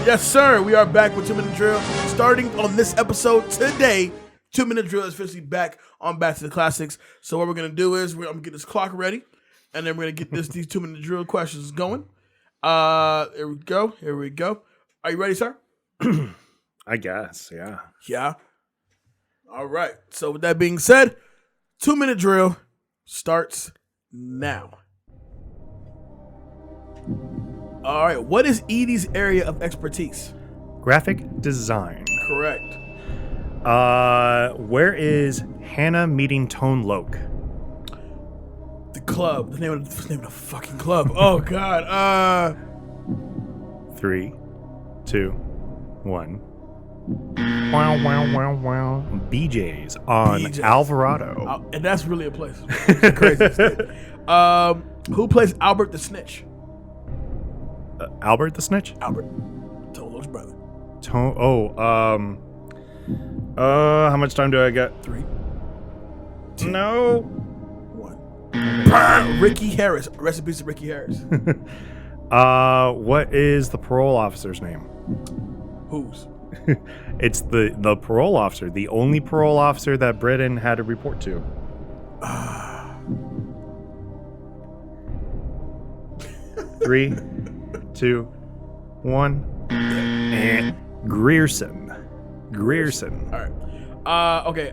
Speaker 1: Yes, sir. We are back with 2-minute drill. Starting on this episode today, 2-minute drill is officially back on Back to the Classics. So what we're gonna do is I'm gonna get this clock ready, and then we're gonna get these 2-minute drill questions going. Here we go. Are you ready, sir?
Speaker 2: I guess, yeah.
Speaker 1: Yeah. All right. So with that being said, 2-minute drill starts now. All right. What is Edie's area of expertise?
Speaker 2: Graphic design.
Speaker 1: Correct.
Speaker 2: Where is Hannah meeting Tone Loc?
Speaker 1: The club. The name of the fucking club. Oh God.
Speaker 2: 3, 2, 1. Wow. BJ's on Alvarado.
Speaker 1: And that's really a place. It's a crazy state. Who plays Albert the Snitch?
Speaker 2: Albert the Snitch?
Speaker 1: Albert. Tone Loc's brother.
Speaker 2: How much time do I get?
Speaker 1: 3, 2,
Speaker 2: no.
Speaker 1: 1. Ricky Harris. Rest in peace to Ricky Harris.
Speaker 2: What is the parole officer's name?
Speaker 1: Whose?
Speaker 2: It's the parole officer, the only parole officer that Britain had to report to. 3, 2, 1. And Grierson.
Speaker 1: All right. Okay.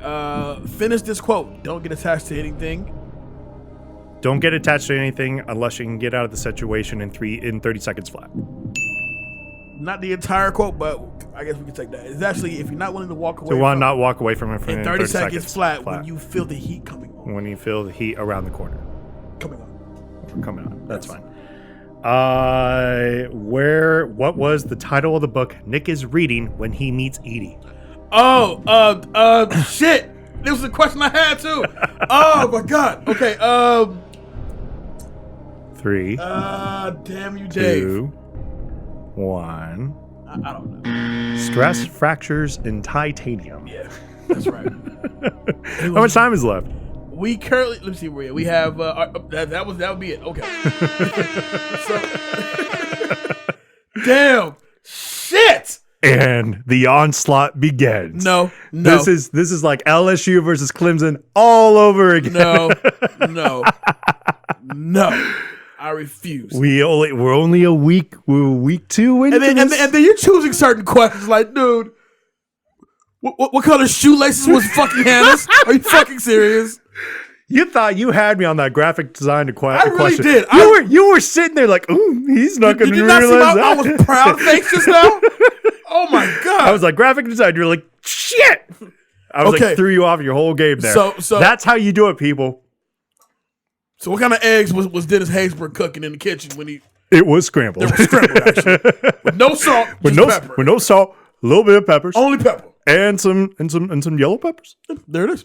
Speaker 1: Finish this quote. Don't get attached to anything.
Speaker 2: Don't get attached to anything unless you can get out of the situation in 30 seconds flat.
Speaker 1: Not the entire quote, but I guess we can take that. It's actually, if you're not willing to walk away
Speaker 2: not walk away from it
Speaker 1: in 30 seconds flat when you feel the heat coming on.
Speaker 2: When you feel the heat around the corner.
Speaker 1: Coming on.
Speaker 2: That's fine. What was the title of the book Nick is reading when he meets Edie?
Speaker 1: Shit. This was a question I had too. Oh my God. Okay.
Speaker 2: 3.
Speaker 1: Damn you, Dave.
Speaker 2: 2, 1.
Speaker 1: I don't know.
Speaker 2: Stress fractures in titanium.
Speaker 1: Yeah, that's right.
Speaker 2: How much time is left?
Speaker 1: We currently, let me see where we have. That would be it. Okay. Damn. Shit.
Speaker 2: And the onslaught begins.
Speaker 1: No.
Speaker 2: This is like LSU versus Clemson all over again.
Speaker 1: No. I refuse.
Speaker 2: We're only a week. We're week 2 into
Speaker 1: and then you're choosing certain questions like, dude, what color shoelaces was fucking Hannah's? Are you fucking serious?
Speaker 2: You thought you had me on that graphic design question.
Speaker 1: I really did.
Speaker 2: You were sitting there like, ooh, he's not going to realize that.
Speaker 1: I was proud face just now. Oh my God.
Speaker 2: I was like, graphic design. You're like, shit. I was like, threw you off your whole game there. So that's how you do it, people.
Speaker 1: So what kind of eggs was Dennis Haysbert cooking in the kitchen when he?
Speaker 2: It was scrambled.
Speaker 1: They were scrambled, actually, with no salt, pepper.
Speaker 2: With no salt, a little bit of peppers,
Speaker 1: only pepper,
Speaker 2: and some yellow peppers.
Speaker 1: There it is.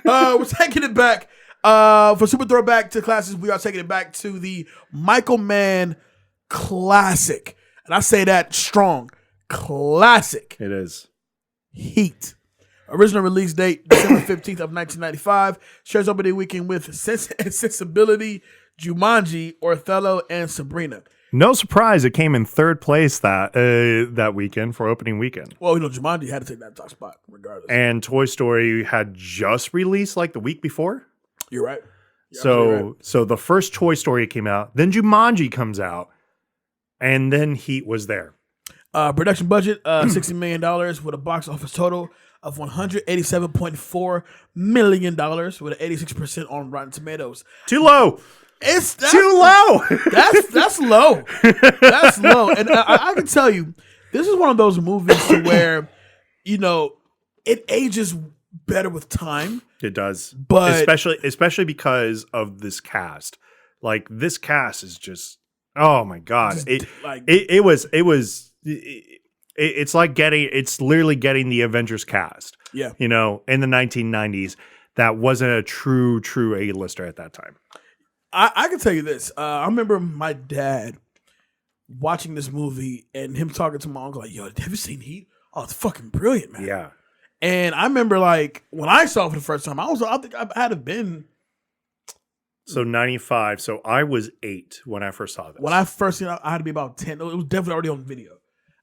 Speaker 1: We're taking it back for Super Throwback to Classics. We are taking it back to the Michael Mann classic, and I say that strong, classic.
Speaker 2: It is
Speaker 1: Heat. Original release date, December 15th of 1995. Shares opening weekend with Sense and Sensibility, Jumanji, Othello, and Sabrina.
Speaker 2: No surprise, it came in third place that weekend for opening weekend.
Speaker 1: Well, Jumanji had to take that top spot regardless.
Speaker 2: And Toy Story had just released like the week before.
Speaker 1: You're right.
Speaker 2: So the first Toy Story came out, then Jumanji comes out, and then Heat was there.
Speaker 1: Production budget, $60 million with a box office total of $187.4 million with an 86% on Rotten Tomatoes.
Speaker 2: Too low.
Speaker 1: It's
Speaker 2: too low.
Speaker 1: That's low. That's low. And I can tell you, this is one of those movies to where, it ages better with time.
Speaker 2: It does,
Speaker 1: but
Speaker 2: especially because of this cast. Like this cast is just, oh my god! It's literally getting the Avengers cast.
Speaker 1: Yeah,
Speaker 2: in the 1990s, that wasn't a true A-lister at that time.
Speaker 1: I can tell you this. I remember my dad watching this movie and him talking to my uncle like, "Yo, have you seen Heat? Oh, it's fucking brilliant, man."
Speaker 2: Yeah.
Speaker 1: And I remember like when I saw it for the first time, I think I had to been.
Speaker 2: So 95. So I was 8 when I first saw this.
Speaker 1: When I first seen it, I had to be about 10. It was definitely already on video.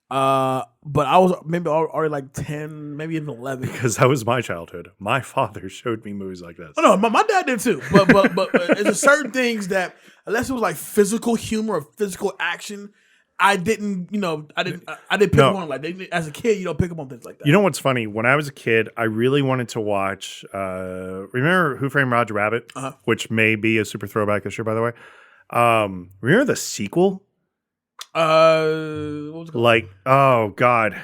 Speaker 1: But I was maybe already like 10, maybe even 11.
Speaker 2: Because that was my childhood. My father showed me movies like this.
Speaker 1: Oh no, my dad did too. But there's certain things that unless it was like physical humor or physical action, I didn't pick up on as a kid. You don't pick up on things like that.
Speaker 2: You know what's funny? When I was a kid, I really wanted to watch. Remember Who Framed Roger Rabbit, which may be a super throwback this year, by the way. Remember the sequel?
Speaker 1: What was it called?
Speaker 2: Like, oh god,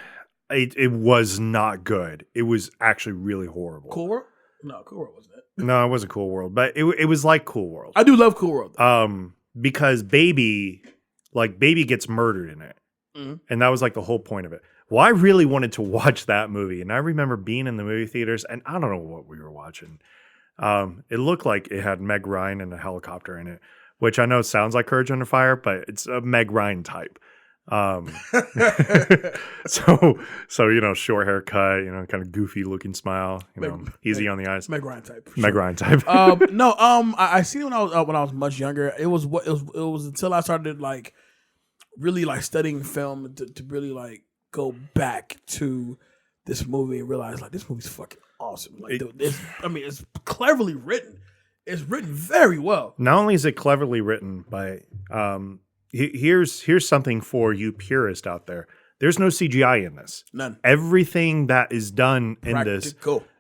Speaker 2: it was not good. It was actually really horrible.
Speaker 1: Cool World? No, Cool World wasn't it?
Speaker 2: No, it wasn't Cool World, but it was like Cool World.
Speaker 1: I do love Cool World,
Speaker 2: though. Because Baby gets murdered in it. Mm-hmm. And that was like the whole point of it. Well, I really wanted to watch that movie. And I remember being in the movie theaters and I don't know what we were watching. It looked like it had Meg Ryan and a helicopter in it, which I know sounds like Courage Under Fire, but it's a Meg Ryan type. So short haircut, kind of goofy looking smile, easy on the eyes.
Speaker 1: Meg Ryan type.
Speaker 2: Meg Ryan type.
Speaker 1: No, I seen it when I was much younger. It was until I started like really like studying film to really like go back to this movie and realize like this movie's fucking awesome. Like it's cleverly written. It's written very well.
Speaker 2: Not only is it cleverly written, but here's something for you purists out there. There's no CGI in this.
Speaker 1: None.
Speaker 2: Everything that is done in this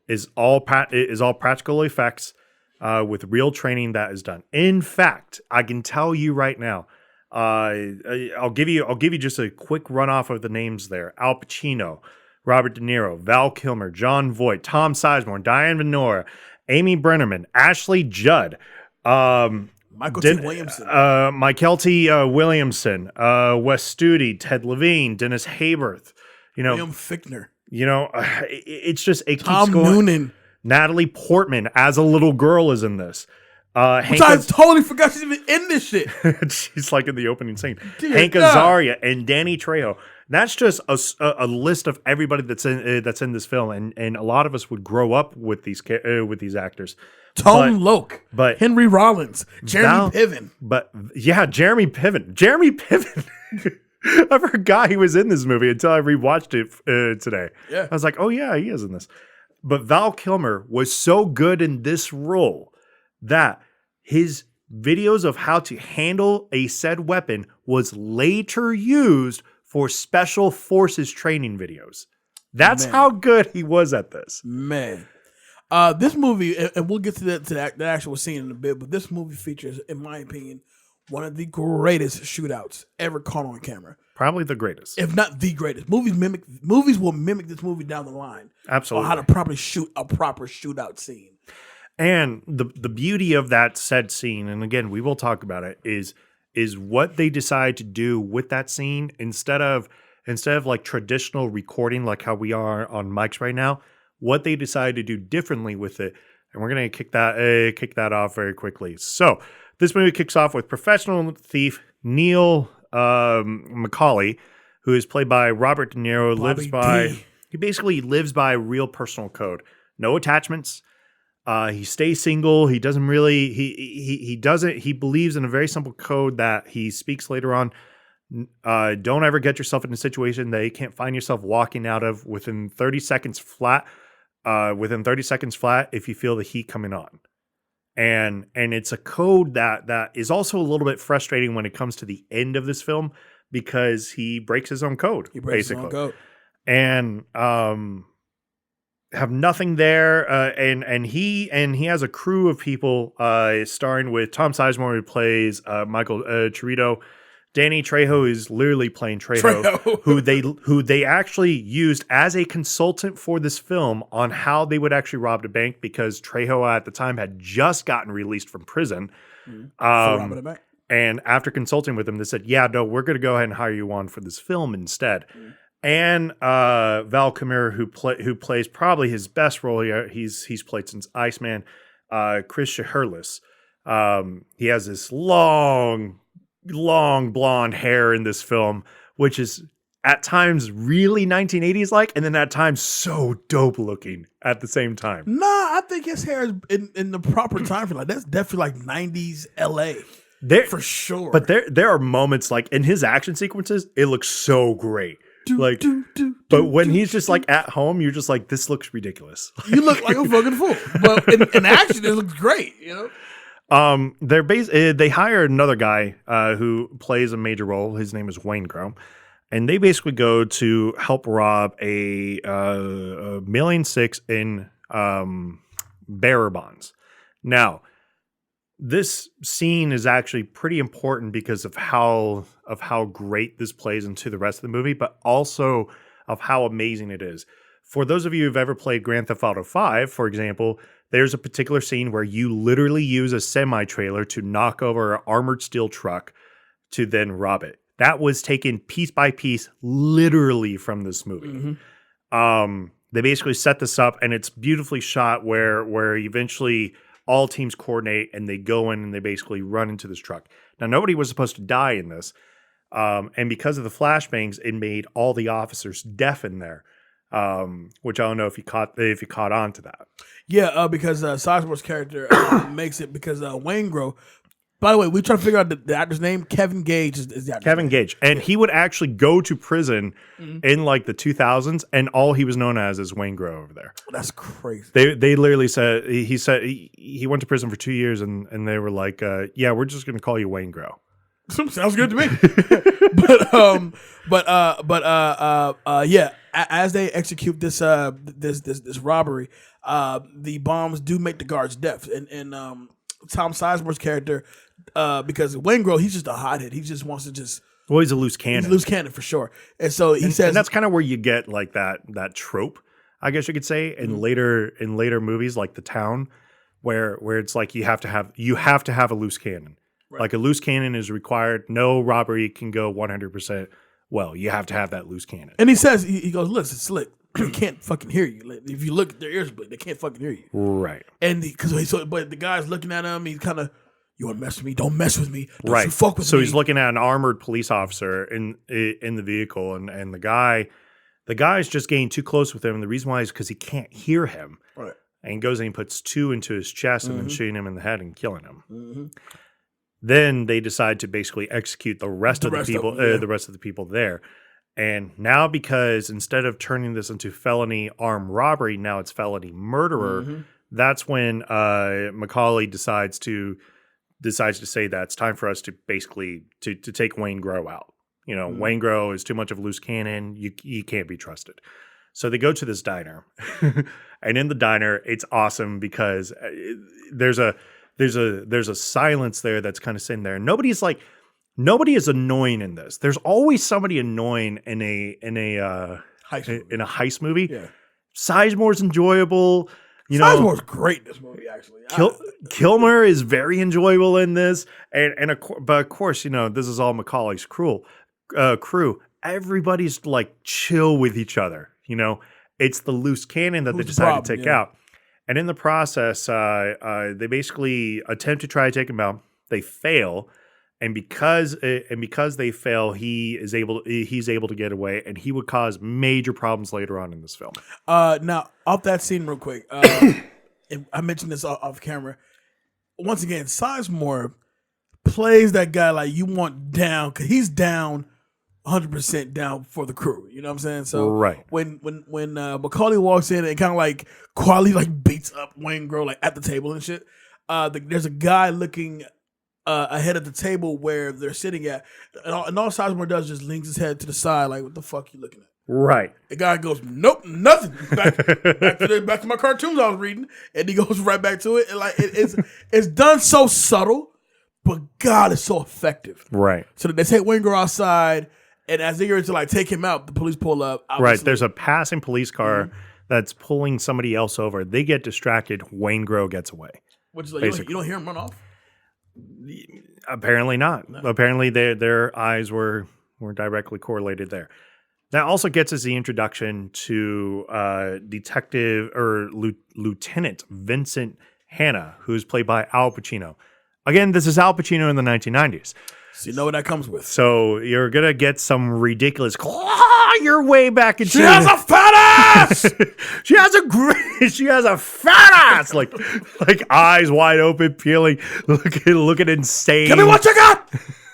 Speaker 2: is all practical effects with real training that is done. In fact, I can tell you right now. I'll give you just a quick run off of the names there. Al Pacino, Robert De Niro, Val Kilmer, Jon Voight, Tom Sizemore, Diane Venora, Amy Brenneman, Ashley Judd,
Speaker 1: Michael T. Williamson,
Speaker 2: Michael T. Williamson, Wes Studi, Ted Levine, Dennis Hayworth,
Speaker 1: William Fichtner.
Speaker 2: It's just it
Speaker 1: Tom
Speaker 2: keeps going.
Speaker 1: Noonan,
Speaker 2: Natalie Portman as a little girl is in this.
Speaker 1: Which I totally forgot she's even in this shit.
Speaker 2: She's like in the opening scene. Hank Azaria and Danny Trejo. That's just a list of everybody that's in this film, and a lot of us would grow up with these actors.
Speaker 1: Tone Loc, but Henry Rollins, Jeremy Piven.
Speaker 2: But yeah, Jeremy Piven. I forgot he was in this movie until I rewatched it today.
Speaker 1: Yeah,
Speaker 2: I was like, oh yeah, he is in this. But Val Kilmer was so good in this role that his videos of how to handle a said weapon was later used for special forces training videos. That's how good he was at this.
Speaker 1: Man. This movie, and we'll get to the actual scene in a bit, but this movie features, in my opinion, one of the greatest shootouts ever caught on camera.
Speaker 2: Probably the greatest.
Speaker 1: If not the greatest. Movies will mimic this movie down the line.
Speaker 2: Absolutely.
Speaker 1: On how to properly shoot a proper shootout scene.
Speaker 2: And the beauty of that said scene, and again, we will talk about it, is what they decide to do with that scene instead of like traditional recording like how we are on mics right now, what they decide to do differently with it. And we're going to kick that off very quickly. So this movie kicks off with professional thief Neil McCauley, who is played by Robert De Niro, he basically lives by real personal code. No attachments. He stays single. He doesn't really, he believes in a very simple code that he speaks later on. Don't ever get yourself in a situation that you can't find yourself walking out of within 30 seconds flat, if you feel the heat coming on. And it's a code that is also a little bit frustrating when it comes to the end of this film because he breaks his own code.
Speaker 1: His own code.
Speaker 2: And, have nothing there, and he has a crew of people, starring with Tom Sizemore, who plays Michael Chirito. Danny Trejo is literally playing Trejo. who they actually used as a consultant for this film on how they would actually rob the bank, because Trejo at the time had just gotten released from prison.
Speaker 1: For robbing a bank.
Speaker 2: And after consulting with him, they said, "Yeah, no, we're going to go ahead and hire you on for this film instead." And Val Kilmer, who plays probably his best role here, he's played since Iceman, Chris Shiherlis. He has this long blonde hair in this film, which is at times really 1980s like, and then at times so dope looking at the same time.
Speaker 1: Nah, I think his hair is in the proper time for like that's definitely like 90s LA. For sure.
Speaker 2: But there are moments like in his action sequences, it looks so great. But when he's just like at home, you're just like, this looks ridiculous.
Speaker 1: You look like a fucking fool. But in action, it looks great, you know?
Speaker 2: They hired another guy who plays a major role. His name is Wayne Grow, and they basically go to help rob a $1.6 million in bearer bonds. Now, this scene is actually pretty important because of how great this plays into the rest of the movie, but also of how amazing it is. For those of you who've ever played Grand Theft Auto 5, for example, there's a particular scene where you literally use a semi-trailer to knock over an armored steel truck to then rob it. That was taken piece by piece, literally from this movie. They basically set this up, and it's beautifully shot where eventually all teams coordinate and they go in and they basically run into this truck. Now, nobody was supposed to die in this. And because of the flashbangs, it made all the officers deaf in there. Which I don't know if you caught on to that.
Speaker 1: Yeah, because Sizemore's character makes it because Wayne Grow. By the way, we try to figure out the actor's name. Kevin Gage is the actor's
Speaker 2: Kevin
Speaker 1: name.
Speaker 2: Gage. And he would actually go to prison in like the 2000s, and all he was known as is Wayne Grow over there.
Speaker 1: That's crazy.
Speaker 2: They literally said he went to prison for 2 years, and they were like, yeah, we're just going to call you Wayne Grow.
Speaker 1: Sounds good to me. Yeah, as they execute this robbery, the bombs do make the guards deaf, and Tom Sizemore's character, because Wayne Grow, he's just a hothead. He just wants to just.
Speaker 2: Well, he's a loose cannon.
Speaker 1: He's a loose cannon for sure. And so he says,
Speaker 2: and that's kind of where you get like that trope, I guess you could say, in later movies like The Town, where it's like you have to have a loose cannon. Right. Like a loose cannon is required. No robbery can go 100%. Well, you have to have that loose cannon.
Speaker 1: And he says, he goes, "Listen, Slick, they can't fucking hear you. If you look, their ears bleed. They can't fucking hear you."
Speaker 2: Right.
Speaker 1: And but the guy's looking at him. He's kind of, "You want to mess with me? Don't mess with me. Don't you fuck with me."
Speaker 2: So he's looking at an armored police officer in the vehicle, and the guy's just getting too close with him. And the reason why is because he can't hear him. Right. And he goes and he puts 2 into his chest and then shooting him in the head and killing him. Then they decide to basically execute the rest of the people there. And now, because instead of turning this into felony armed robbery, now it's felony murderer. That's when Macaulay decides to say that it's time for us to basically to take Wayne Grow out. You know, Wayne Grow is too much of a loose cannon. You can't be trusted. So they go to this diner, and in the diner, it's awesome because there's a silence there that's kind of sitting there. Nobody is annoying in this. There's always somebody annoying in a heist movie. Yeah. Sizemore's enjoyable.
Speaker 1: Sizemore's great in this movie, actually.
Speaker 2: Kilmer is very enjoyable in this, but of course, this is all Macaulay's crew. Everybody's like chill with each other. It's the loose cannon that they decided to take out. And in the process, they basically attempt to try to take him out. They fail, and because they fail, he's able to get away, and he would cause major problems later on in this film.
Speaker 1: Now, off that scene, real quick, I mentioned this off camera. Once again, Sizemore plays that guy like you want down, because he's down. 100% down for the crew, you know what I'm saying? So
Speaker 2: right.
Speaker 1: when Macaulay walks in and kind of like quietly like beats up Wayne Grow like at the table and shit, there's a guy looking ahead of the table where they're sitting at, and all Sizemore does is just leans his head to the side like, "What the fuck you looking at?"
Speaker 2: Right.
Speaker 1: The guy goes, nope, nothing. Back to my cartoons I was reading, and he goes right back to it. And like it's done so subtle, but God, it's so effective.
Speaker 2: Right.
Speaker 1: So they take Wayne Grow outside, and as they get to like take him out, the police pull up.
Speaker 2: Right. There's a passing police car that's pulling somebody else over. They get distracted. Wayne Grow gets away.
Speaker 1: Which is like, you don't hear him run off?
Speaker 2: Apparently not. No. Apparently their eyes were directly correlated there. That also gets us the introduction to Detective or Lieutenant Vincent Hanna, who's played by Al Pacino. Again, this is Al Pacino in the 1990s.
Speaker 1: So you know what that comes with.
Speaker 2: So you're going to get some ridiculous claw your way back into...
Speaker 1: She has a fat ass!
Speaker 2: She has a fat ass! Like eyes wide open, peeling, looking insane.
Speaker 1: Give me what you got!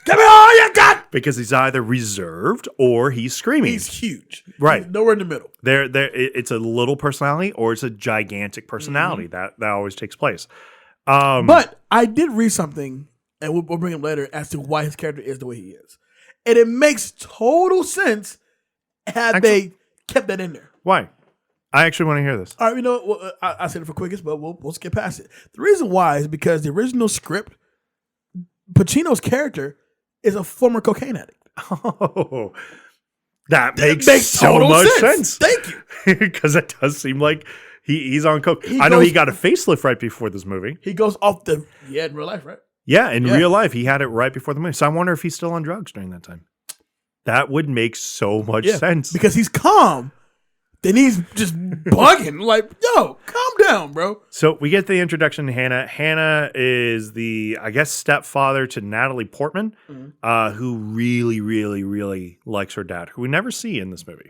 Speaker 1: Give me all you got!
Speaker 2: Because he's either reserved or he's screaming.
Speaker 1: He's huge.
Speaker 2: Right.
Speaker 1: He's nowhere in the middle.
Speaker 2: It's a little personality or it's a gigantic personality. That always takes place.
Speaker 1: But I did read something, and we'll bring him later, as to why his character is the way he is. And it makes total sense had they kept that in there.
Speaker 2: Why? I actually want to hear this.
Speaker 1: All right, I said it for quickest, but we'll skip past it. The reason why is because the original script, Pacino's character is a former cocaine addict.
Speaker 2: Oh, that makes so much sense.
Speaker 1: Thank you.
Speaker 2: Because it does seem like he's on coke. I know he got a facelift right before this movie.
Speaker 1: He goes off in real life, right?
Speaker 2: Yeah, in real life, he had it right before the movie. So I wonder if he's still on drugs during that time. That would make so much sense.
Speaker 1: Because he's calm. Then he's just bugging. Like, yo, calm down, bro.
Speaker 2: So we get the introduction to Hannah. Hannah is the, I guess, stepfather to Natalie Portman, who really, really, really likes her dad, who we never see in this movie.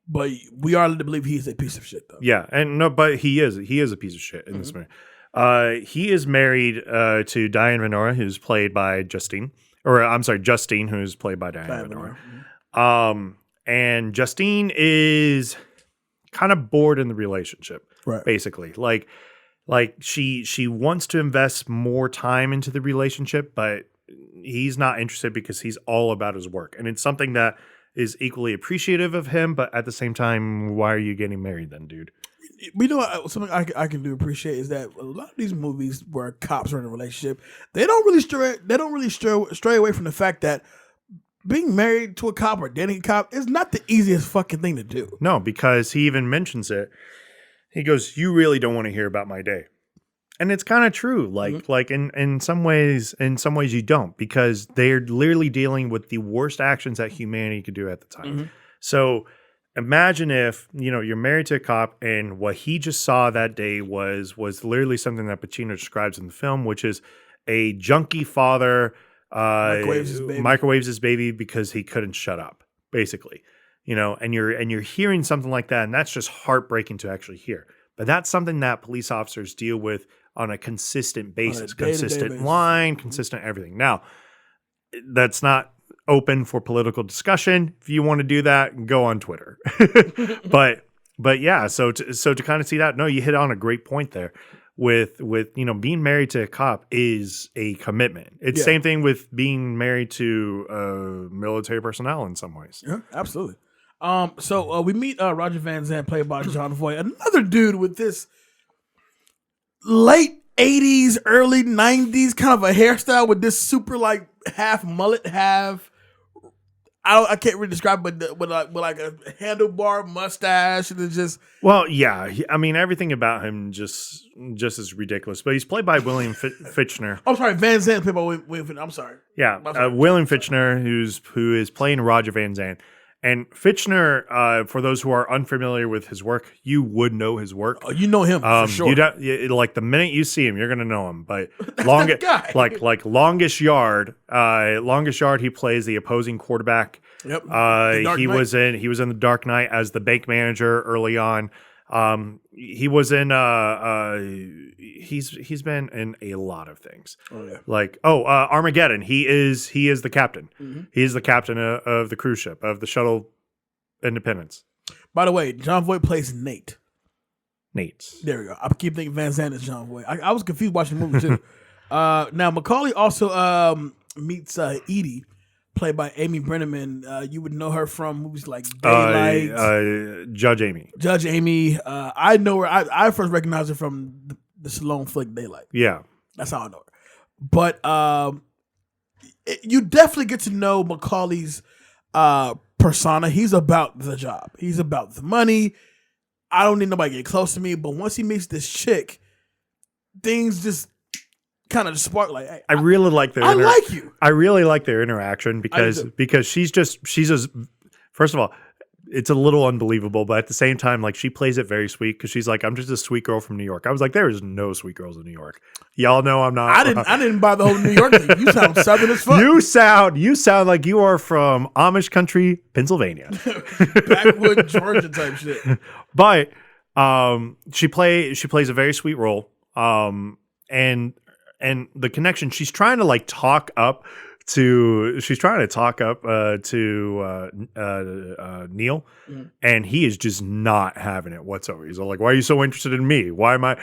Speaker 1: But we are led to believe he's a piece of shit, though.
Speaker 2: Yeah, but he is a piece of shit in this movie. He is married to Diane Venora, who's played by Justine, who's played by Diane Venora. And Justine is kind of bored in the relationship,
Speaker 1: right?
Speaker 2: Basically, like she wants to invest more time into the relationship, but he's not interested because he's all about his work, and it's something that is equally appreciative of him. But at the same time, why are you getting married then, dude?
Speaker 1: We know something I can do appreciate is that a lot of these movies where cops are in a relationship, they don't really stray away from the fact that being married to a cop or dating a cop is not the easiest fucking thing to do.
Speaker 2: No, because he even mentions it. He goes, "You really don't want to hear about my day," and it's kind of true. Like in some ways you don't, because they're literally dealing with the worst actions that humanity could do at the time. So imagine if you're married to a cop and what he just saw that day was literally something that Pacino describes in the film, which is a junkie father. Microwaves his baby because he couldn't shut up, basically, and you're hearing something like that, and that's just heartbreaking to actually hear. But that's something that police officers deal with on a consistent basis, consistent line, consistent everything. Now, that's not open for political discussion. If you want to do that, go on Twitter. but yeah, so to kind of see that, no, you hit on a great point there. With being married to a cop is a commitment. It's the same thing with being married to military personnel in some ways.
Speaker 1: Yeah, absolutely. So we meet Roger Van Zant, played by John Voight, another dude with this late 80s, early 90s kind of a hairstyle with this super like half mullet, half I can't really describe, but with like a handlebar mustache, and it's just
Speaker 2: everything about him just is ridiculous. But he's played by William Fichtner.
Speaker 1: I'm sorry, Van Zandt played by William Fichtner. I'm sorry.
Speaker 2: Yeah, William Fichtner, who is playing Roger Van Zant. And Fichtner, for those who are unfamiliar with his work, you would know his work.
Speaker 1: Oh, you know him for sure.
Speaker 2: Like the minute you see him, you're gonna know him. But Longest Yard, he plays the opposing quarterback.
Speaker 1: Yep.
Speaker 2: He was in The Dark Knight as the bank manager early on. He was in he's been in a lot of things. Armageddon. He is the captain. Mm-hmm. He is the captain of the cruise ship, of the shuttle Independence.
Speaker 1: By the way, John Voight plays Nate.
Speaker 2: There
Speaker 1: we go. I keep thinking Van Zandt is John Voight. I was confused watching the movie too. Now Macaulay also meets Edie, played by Amy Brenneman. You would know her from movies like Daylight,
Speaker 2: Judge Amy.
Speaker 1: Judge Amy. I know her. I first recognized her from the Stallone flick Daylight.
Speaker 2: Yeah,
Speaker 1: that's how I know her. But you definitely get to know Macaulay's persona. He's about the job. He's about the money. I don't need nobody to get close to me. But once he meets this chick, things just kind of just spark. Like, hey,
Speaker 2: I really like their.
Speaker 1: I like you.
Speaker 2: I really like their interaction because she's just first of all, it's a little unbelievable, but at the same time, like she plays it very sweet because she's like, I'm just a sweet girl from New York. I was like, there is no sweet girls in New York. Y'all know I'm not.
Speaker 1: I didn't buy the whole New York thing. You sound Southern as fuck.
Speaker 2: You sound like you are from Amish country, Pennsylvania,
Speaker 1: backwood Georgia type shit.
Speaker 2: But she plays a very sweet role. And the connection, she's trying to like talk up to Neil, and he is just not having it whatsoever. He's like, "Why are you so interested in me? Why am I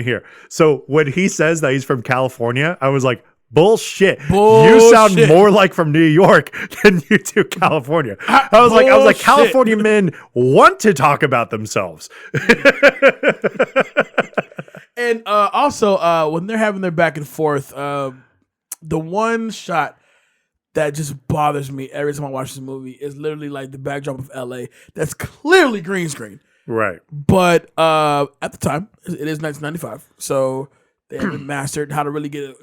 Speaker 2: here?" So when he says that he's from California, I was like, Bullshit. You sound more like from New York than you do California. I was like, California men want to talk about themselves.
Speaker 1: And also, when they're having their back and forth, the one shot that just bothers me every time I watch this movie is literally like the backdrop of LA. That's clearly green screen.
Speaker 2: Right.
Speaker 1: But at the time, it is 1995. So they haven't mastered how to really get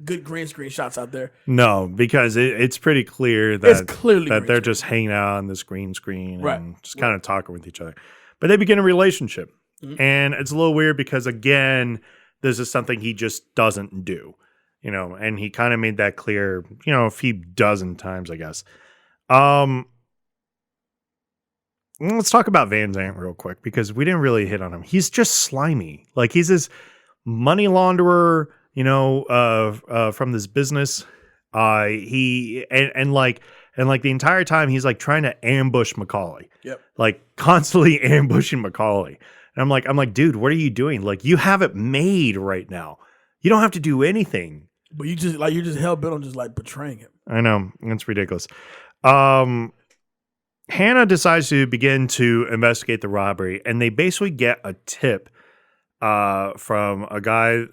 Speaker 1: good green screen shots out there.
Speaker 2: No, because it's pretty clear that they're just hanging out on this green screen and just kind of talking with each other. But they begin a relationship. Mm-hmm. And it's a little weird because, again, this is something he just doesn't do. And he kind of made that clear, a few dozen times, I guess. Let's talk about Van Zandt real quick because we didn't really hit on him. He's just slimy. Like, he's this money launderer, from this business. The entire time he's like trying to ambush Macaulay. Yep. Like constantly ambushing Macaulay. And I'm like, dude, what are you doing? Like, you have it made right now. You don't have to do anything.
Speaker 1: But you're just hell bent on just like betraying him.
Speaker 2: I know. It's ridiculous. Hannah decides to begin to investigate the robbery, and they basically get a tip from a guy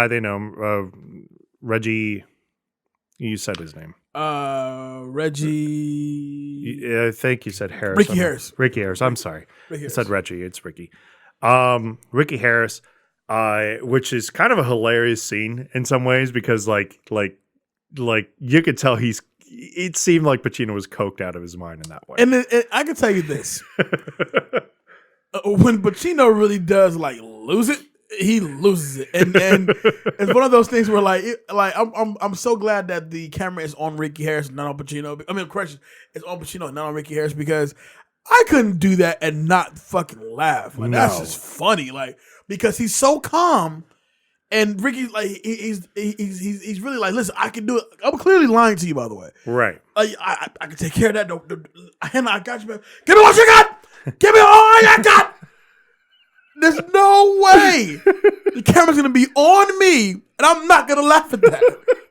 Speaker 2: they know, Reggie. You said his name.
Speaker 1: Reggie.
Speaker 2: I think you said Harris.
Speaker 1: Ricky Harris.
Speaker 2: Ricky Harris. I'm sorry. I said Reggie. It's Ricky. Ricky Harris, which is kind of a hilarious scene in some ways because like you could tell it seemed like Pacino was coked out of his mind in that way.
Speaker 1: And I can tell you this. When Pacino really does like lose it, he loses it, and it's one of those things where I'm so glad that the camera is on Ricky Harris and not on Pacino. I mean, correction, it's on Pacino and not on Ricky Harris because I couldn't do that and not fucking laugh. Like, that's just funny, like because he's so calm, and Ricky he's really like, listen, I can do it. I'm clearly lying to you, by the way.
Speaker 2: Right?
Speaker 1: I can take care of that. Hannah, I got you, man. Give me what you got. Give me all you got. There's no way the camera's gonna be on me, and I'm not gonna laugh at that.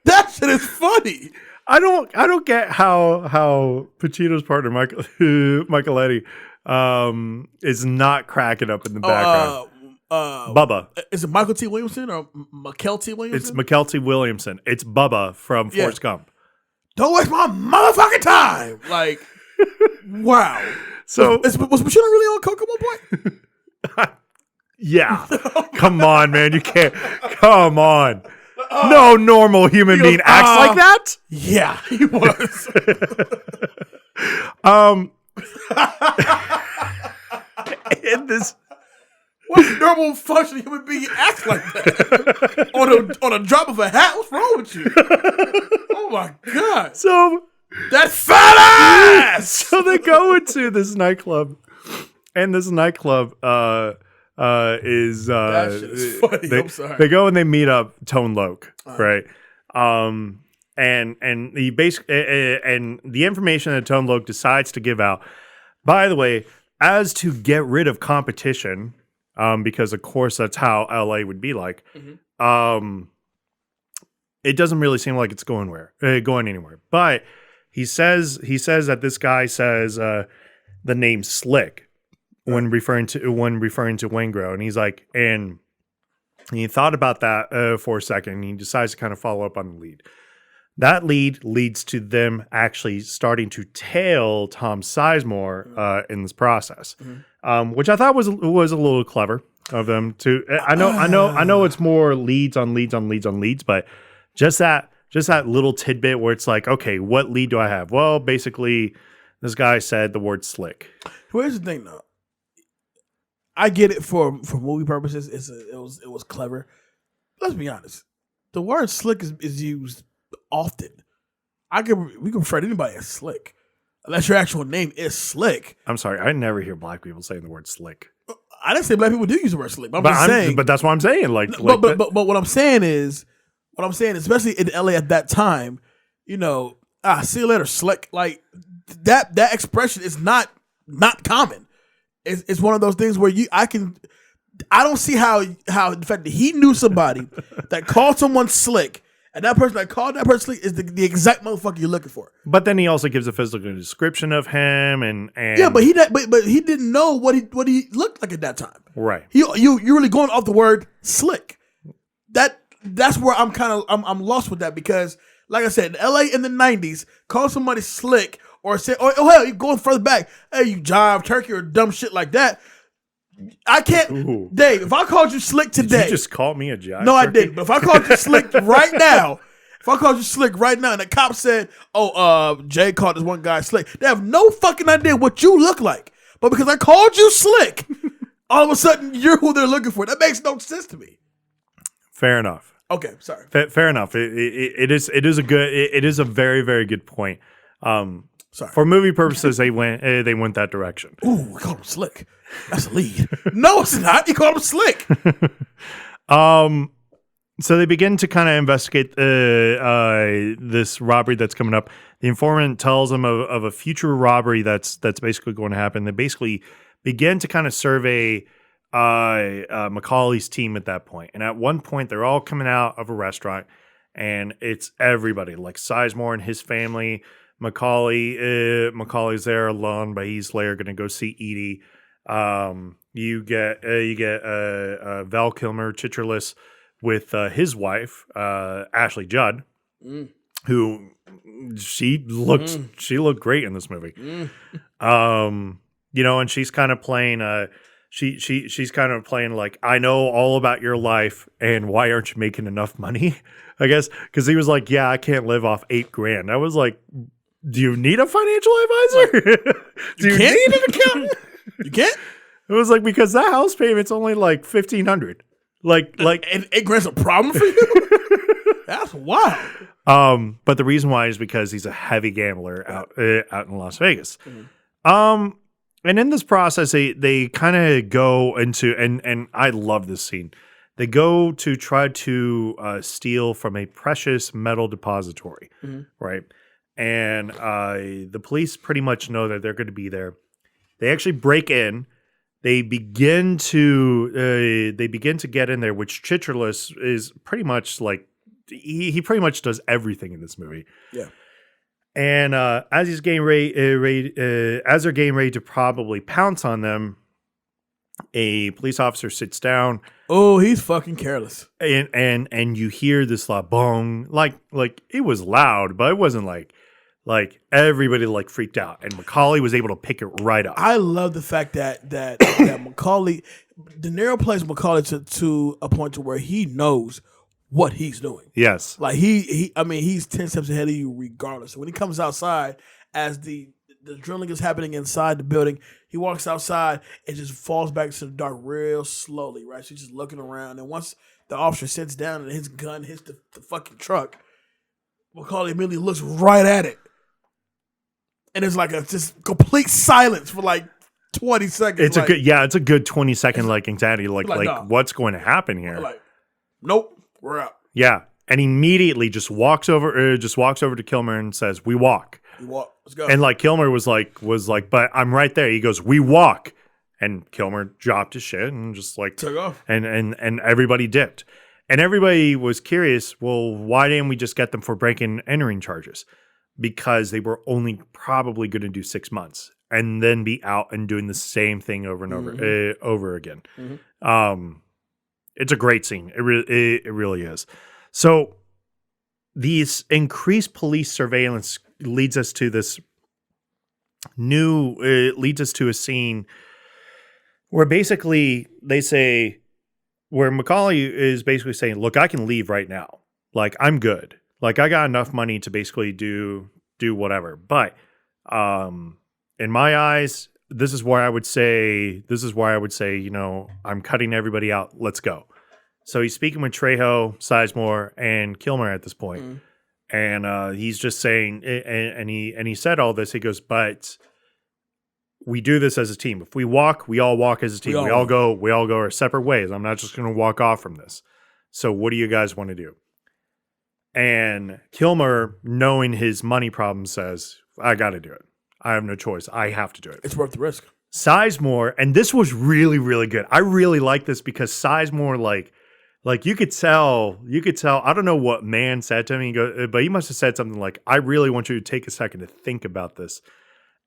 Speaker 1: That shit is funny.
Speaker 2: I don't get how Pacino's partner Michaeletti is not cracking up in the background. Bubba.
Speaker 1: Is it Michael T. Williamson or Michael T. Williamson?
Speaker 2: It's Michael T. Williamson. It's Bubba from Forrest Gump.
Speaker 1: Don't waste my motherfucking time. Like, wow.
Speaker 2: So
Speaker 1: was Pacino really on coke at one point?
Speaker 2: Yeah. Come on, man. You can't. Come on. No normal human being acts like that.
Speaker 1: Yeah, he was.
Speaker 2: In this,
Speaker 1: what normal functioning human being acts like that on a drop of a hat? What's wrong with you? Oh my god!
Speaker 2: So
Speaker 1: that fat ass.
Speaker 2: So they go into this nightclub, and this nightclub is
Speaker 1: that shit is funny. I'm sorry.
Speaker 2: They go and they meet up Tone Loc, right? And the the information that Tone Loc decides to give out, by the way, as to get rid of competition, because of course that's how LA would be like. Mm-hmm. it doesn't really seem like it's going anywhere. But he says that this guy says the name Slick when referring to Waingro, and he's like, and he thought about that for a second, and he decides to kind of follow up on the lead. That lead leads to them actually starting to tail Tom Sizemore in this process, which I thought was a little clever of them to. I know it's more leads on leads on leads on leads, but just that little tidbit where it's like, okay, what lead do I have? Well, basically, this guy said the word slick.
Speaker 1: Here's the thing, though. I get it for movie purposes. It was clever. Let's be honest. The word slick is used often. We can refer to anybody as slick, unless your actual name is Slick.
Speaker 2: I'm sorry, I never hear black people saying the word slick.
Speaker 1: I didn't say black people do use the word slick, but I'm saying.
Speaker 2: But that's what I'm saying.
Speaker 1: But what I'm saying is, especially in LA at that time, see you later, Slick. Like that expression is not common. It's one of those things where I don't see how the fact that he knew somebody that called someone Slick. And that person that called that person Slick is the exact motherfucker you're looking for.
Speaker 2: But then he also gives a physical description of him, and
Speaker 1: yeah, but he didn't know what he looked like at that time.
Speaker 2: Right.
Speaker 1: You're really going off the word slick. That's where I'm lost with that, because like I said, in LA in the 90s, call somebody slick or say, oh hell, you're going further back, hey, you jive turkey or dumb shit like that. I can't,
Speaker 2: Ooh.
Speaker 1: Dave. If I called you slick today,
Speaker 2: did you just call me a jive?
Speaker 1: No, turkey? I didn't. But if I called you slick right now, and the cop said, Jay called this one guy slick, they have no fucking idea what you look like. But because I called you slick, all of a sudden you're who they're looking for. That makes no sense to me.
Speaker 2: Fair enough.
Speaker 1: Okay, sorry.
Speaker 2: Fair enough. It is a very, very good point.
Speaker 1: Sorry.
Speaker 2: For movie purposes, they went that direction.
Speaker 1: Ooh, we called him slick. That's a lead. No, it's not. You called him slick.
Speaker 2: So they begin to kind of investigate this robbery that's coming up. The informant tells them of a future robbery that's basically going to happen. They basically begin to kind of survey Macaulay's team at that point. And at one point, they're all coming out of a restaurant, and it's everybody, like Sizemore and his family. Macaulay's there alone, but he's later going to go see Edie. You get Val Kilmer, Chitterless, with his wife, Ashley Judd, who she looked great in this movie. And she's kind of playing she's kind of playing like, I know all about your life and why aren't you making enough money? I guess because he was like, yeah, I can't live off $8,000. I was like, do you need a financial advisor? Do you need an accountant?
Speaker 1: You can't.
Speaker 2: It was like, because that house payment's only like $1,500. Like,
Speaker 1: and $8,000's a problem for you? That's wild.
Speaker 2: But the reason why is because he's a heavy gambler out in Las Vegas. Mm-hmm. And in this process, they kind of go into, and I love this scene. They go to try to steal from a precious metal depository, right? And the police pretty much know that they're going to be there. They actually break in. They begin to get in there, which Chitterless is pretty much like he pretty much does everything in this movie.
Speaker 1: Yeah.
Speaker 2: And as he's getting as they're getting ready to probably pounce on them, a police officer sits down.
Speaker 1: Oh, he's fucking careless.
Speaker 2: And you hear this like bong, like it was loud, but it wasn't like everybody like freaked out, and Macaulay was able to pick it right up.
Speaker 1: I love the fact that Macaulay, De Niro plays Macaulay to a point to where he knows what he's doing.
Speaker 2: Yes,
Speaker 1: like he's 10 steps ahead of you regardless. So when he comes outside, as the drilling is happening inside the building, he walks outside and just falls back to the dark real slowly. Right, so he's just looking around, and once the officer sits down and his gun hits the fucking truck, Macaulay immediately looks right at it. And it's like a just complete silence for like 20 seconds.
Speaker 2: It's a good 20-second like anxiety, like
Speaker 1: nah.
Speaker 2: What's going to happen here?
Speaker 1: Like, nope, we're out.
Speaker 2: Yeah, and immediately just walks over to Kilmer and says, "We walk."
Speaker 1: Let's go.
Speaker 2: And like Kilmer was like, but I'm right there. He goes, "We walk," and Kilmer dropped his shit and just like
Speaker 1: took off.
Speaker 2: And everybody dipped. And everybody was curious, well, why didn't we just get them for breaking and entering charges? Because they were only probably going to do 6 months and then be out and doing the same thing over and over again. It's a great scene. It really is. So these increased police surveillance leads us to this leads us to a scene where basically they say, where Macaulay is basically saying, look, I can leave right now. Like, I'm good. Like, I got enough money to basically do whatever. But in my eyes, this is where I would say, you know, I'm cutting everybody out. Let's go. So he's speaking with Trejo, Sizemore, and Kilmer at this point. And he's just saying, and he said all this. He goes, but we do this as a team. If we walk, we all walk as a team. We all go our separate ways. I'm not just going to walk off from this. So what do you guys want to do? And Kilmer, knowing his money problem, says, I got to do it. I have no choice. I have to do it.
Speaker 1: It's worth the risk.
Speaker 2: Sizemore, and this was really, really good. I really like this because Sizemore, like you could tell, I don't know what Mann said to him, but he must have said something like, I really want you to take a second to think about this.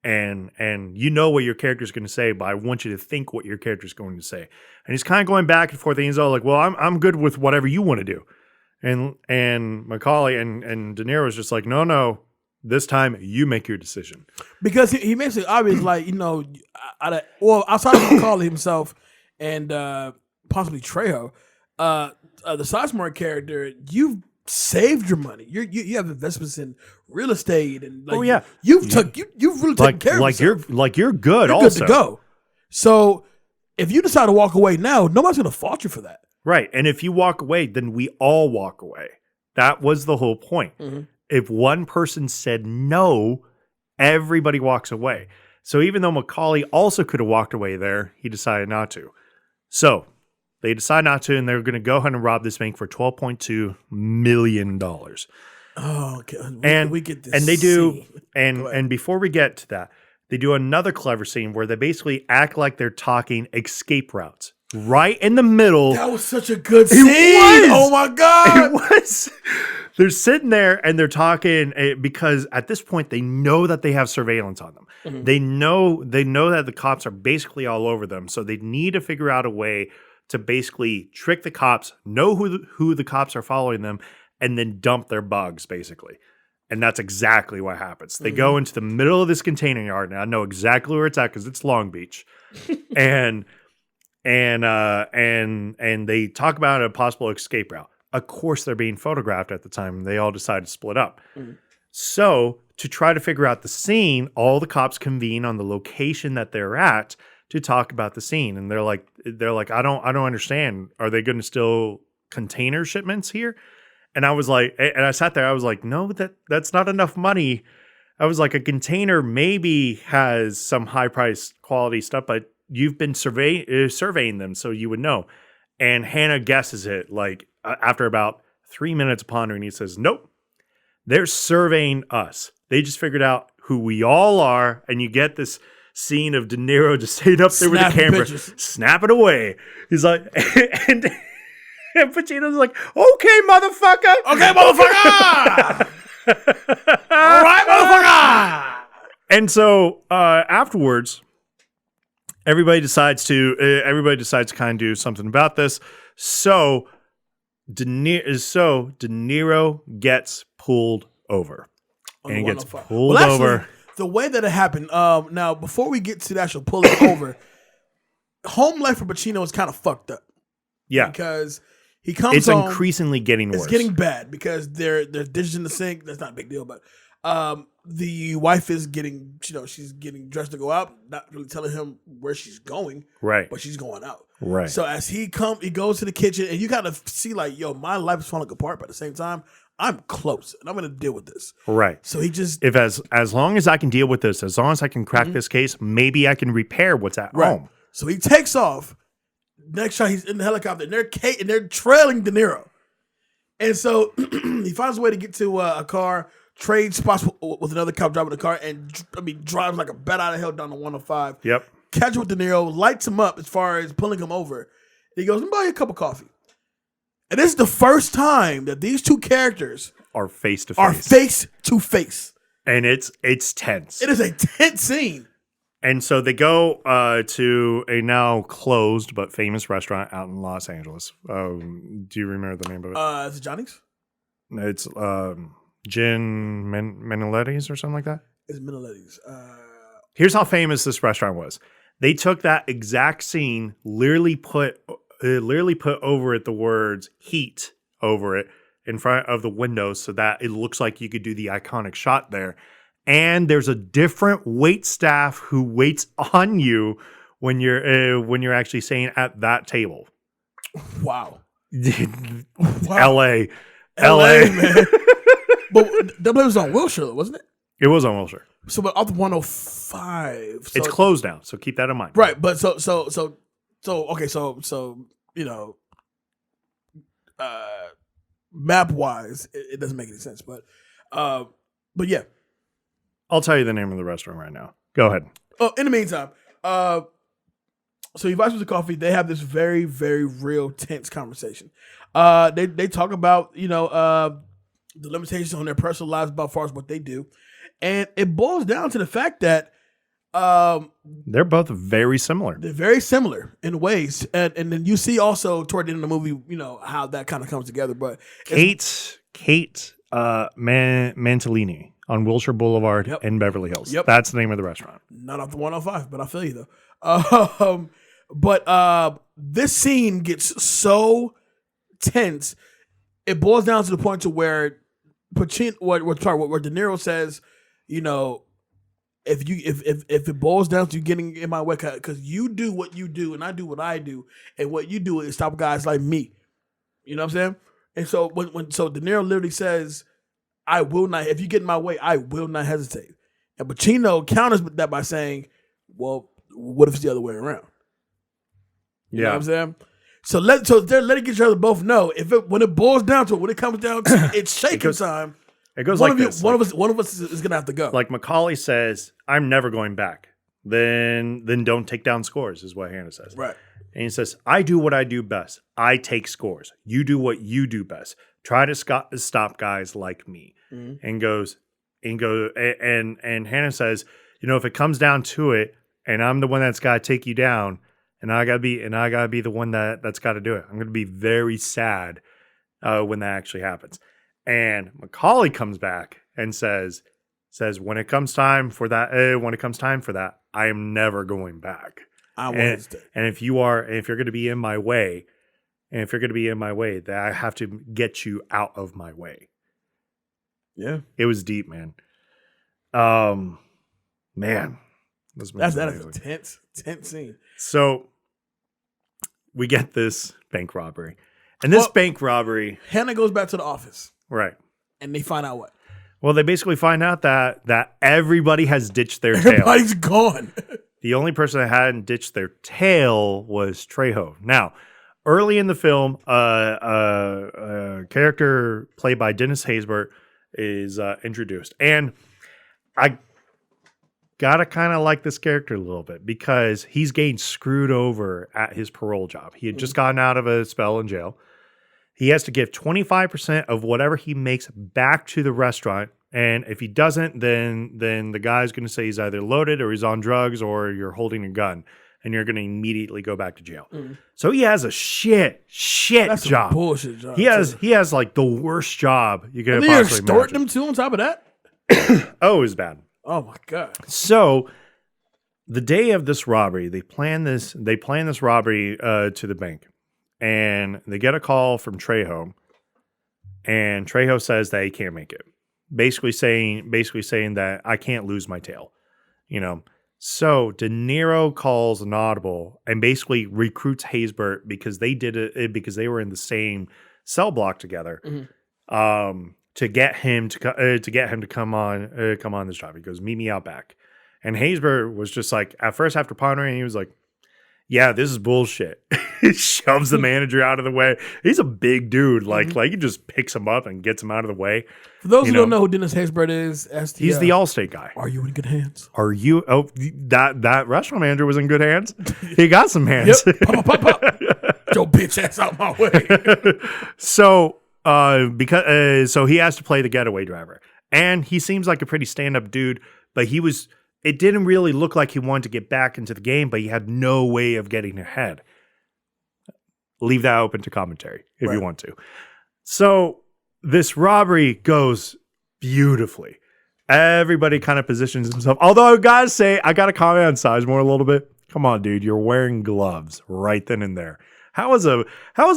Speaker 2: And you know what your character's going to say, but I want you to think what your character's going to say. And he's kind of going back and forth, and he's all like, well, I'm good with whatever you want to do. And Macaulay and De Niro is just like, no, this time you make your decision. Because
Speaker 1: he makes it obvious, like, you know, outside of Macaulay himself and possibly Trejo, the Sizemore character, you've saved your money. You have investments in real estate and you've really taken care of yourself.
Speaker 2: You're good.
Speaker 1: You're
Speaker 2: also
Speaker 1: good to go. So if you decide to walk away now, nobody's going to fault you for that.
Speaker 2: Right. And if you walk away, then we all walk away. That was the whole point. If one person said no, everybody walks away. So even though Macaulay also could have walked away there, he decided not to. So they decide not to, and they're going to go ahead and rob this bank for $12.2 million.
Speaker 1: Oh, okay. We get this.
Speaker 2: And they do, and before we get to that, they do another clever scene where they basically act like they're talking escape routes. Right in the middle.
Speaker 1: That was such a good scene. Oh my God.
Speaker 2: It was. They're sitting there and they're talking because at this point they know that they have surveillance on them. They know that the cops are basically all over them. So they need to figure out a way to basically trick the cops, know who the cops are following them, and then dump their bugs, basically. And that's exactly what happens. They go into the middle of this container yard, and I know exactly where it's at because it's Long Beach. and they talk about a possible escape route. Of course, they're being photographed at the time, and they all decide to split up. So to try to figure out the scene, all the cops convene on the location that they're at to talk about the scene. And they're like, I don't understand. Are they going to steal container shipments here? And I was like, and I sat there, I was like, no, that's not enough money. I was like, a container maybe has some high price quality stuff, but you've been surveying them, so you would know. And Hannah guesses it like after about 3 minutes of pondering, he says, nope, they're surveying us. They just figured out who we all are. And you get this scene of De Niro just sitting up there with the camera, snapping away. He's like, and Pacino's like, okay, motherfucker.
Speaker 1: Okay, motherfucker. All right, motherfucker.
Speaker 2: And so afterwards, everybody decides to kind of do something about this. So De Niro gets pulled over. And he gets pulled over.
Speaker 1: The way that it happened, now before we get to the actual pulling over, home life for Pacino is kind of fucked up.
Speaker 2: Yeah.
Speaker 1: Because he comes home.
Speaker 2: It's increasingly getting worse.
Speaker 1: It's getting bad because there's dishes in the sink. That's not a big deal, but the wife is getting, she's getting dressed to go out, not really telling him where she's going.
Speaker 2: Right.
Speaker 1: But she's going out.
Speaker 2: Right.
Speaker 1: So as he goes to the kitchen, and you kind of see like, yo, my life is falling apart, but at the same time, I'm close, and I'm going to deal with this.
Speaker 2: Right.
Speaker 1: So he just...
Speaker 2: As long as I can deal with this, as long as I can crack this case, maybe I can repair what's at home.
Speaker 1: So he takes off. Next shot, he's in the helicopter, and they're trailing De Niro. And so he finds a way to get to a car, trade spots with another cop driving the car, and drives like a bat out of hell down the 105.
Speaker 2: Yep.
Speaker 1: Catches with De Niro, lights him up as far as pulling him over. And he goes, "Let me buy you a cup of coffee." And this is the first time that these two characters
Speaker 2: are face to
Speaker 1: face.
Speaker 2: And it's tense.
Speaker 1: It is a tense scene.
Speaker 2: And so they go to a now closed but famous restaurant out in Los Angeles. Do you remember the name of it?
Speaker 1: Is it Johnny's?
Speaker 2: It's Gin Menoletti's or something like that.
Speaker 1: It's Menoletti's.
Speaker 2: Here's how famous this restaurant was. They took that exact scene, literally put over it the words "heat" over it in front of the window so that it looks like you could do the iconic shot there. And there's a different wait staff who waits on you when you're actually staying at that table.
Speaker 1: Wow.
Speaker 2: L.A.
Speaker 1: man. But that was on Wilshire, wasn't it?
Speaker 2: It was on Wilshire.
Speaker 1: So, but off the 105,
Speaker 2: it's closed now. So keep that in mind.
Speaker 1: Right, but so okay, so map wise, it doesn't make any sense, but yeah.
Speaker 2: I'll tell you the name of the restaurant right now. Go ahead.
Speaker 1: Oh, in the meantime, so you invites with the coffee. They have this very, very real tense conversation. They talk about the limitations on their personal lives about far as what they do, and it boils down to the fact that
Speaker 2: they're both very similar.
Speaker 1: They're very similar in ways, and then you see also toward the end of the movie, how that kind of comes together. But
Speaker 2: Kate Mantellini on Wilshire Boulevard in Beverly Hills.
Speaker 1: Yep.
Speaker 2: That's the name of the restaurant.
Speaker 1: Not off the 105, but I feel you though. But this scene gets so tense, it boils down to the point to where Pacino, where De Niro says, if it boils down to you getting in my way, because you do what you do and I do what I do, and what you do is stop guys like me. You know what I'm saying? And so when De Niro literally says, I will not, if you get in my way, I will not hesitate. And Pacino counters that by saying, well, what if it's the other way around? You know what I'm saying? So they're letting each other both know when it boils down to it, when it comes down to it's shaking time.
Speaker 2: It goes like this.
Speaker 1: One of us is gonna have to go.
Speaker 2: Like Macaulay says, I'm never going back. Then don't take down scores, is what Hannah says.
Speaker 1: Right.
Speaker 2: And he says, I do what I do best. I take scores. You do what you do best. Try to stop guys like me. Mm-hmm. And Hannah says, if it comes down to it, and I'm the one that's got to take you down, and I gotta be the one that's got to do it. I'm gonna be very sad when that actually happens. And Macaulay comes back and says, when it comes time for that, I am never going back. And if you're going to be in my way, that I have to get you out of my way.
Speaker 1: Yeah,
Speaker 2: it was deep, man. Man,
Speaker 1: that is a tense scene.
Speaker 2: So we get this bank robbery, and this bank robbery,
Speaker 1: Hannah goes back to the office,
Speaker 2: right?
Speaker 1: And they find out what?
Speaker 2: Well, they basically find out that everybody has ditched their tail.
Speaker 1: Everybody's gone.
Speaker 2: The only person that hadn't ditched their tail was Trejo. Now, early in the film, a character played by Dennis Haysbert is introduced. And I gotta kind of like this character a little bit because he's getting screwed over at his parole job. He had just gotten out of a spell in jail. He has to give 25% of whatever he makes back to the restaurant. And if he doesn't, then the guy's going to say he's either loaded or he's on drugs or you're holding a gun. And you're going to immediately go back to jail. Mm. So he has a shit
Speaker 1: That's
Speaker 2: job.
Speaker 1: A bullshit job.
Speaker 2: He has like the worst job you could possibly
Speaker 1: imagine.
Speaker 2: You're
Speaker 1: extorting them too on top of that?
Speaker 2: Oh, it was bad.
Speaker 1: Oh my God.
Speaker 2: So the day of this robbery, they plan this robbery to the bank. And they get a call from Trejo. And Trejo says that he can't make it. Basically saying that I can't lose my tail. So De Niro calls an audible and basically recruits Haysbert because they did it because they were in the same cell block together. Mm-hmm. To get him to come on this job. He goes, meet me out back. And Haysbert was just like, at first after pondering, he was like, yeah, this is bullshit. He shoves the manager out of the way. He's a big dude. Like he just picks him up and gets him out of the way.
Speaker 1: For those who don't know who Dennis Haysbert is,
Speaker 2: he's the Allstate guy.
Speaker 1: Are you in good hands?
Speaker 2: Are you? Oh, that restaurant manager was in good hands. He got some hands.
Speaker 1: Yep. Pop. Joe Big bitch ass out my way.
Speaker 2: So so he has to play the getaway driver, and he seems like a pretty stand-up dude, but it didn't really look like he wanted to get back into the game, but he had no way of getting ahead. Leave that open to commentary if you want to. So this robbery goes beautifully. Everybody kind of positions himself. Although I gotta say, I gotta comment on Sizemore a little bit. Come on, dude, you're wearing gloves right then and there. How is a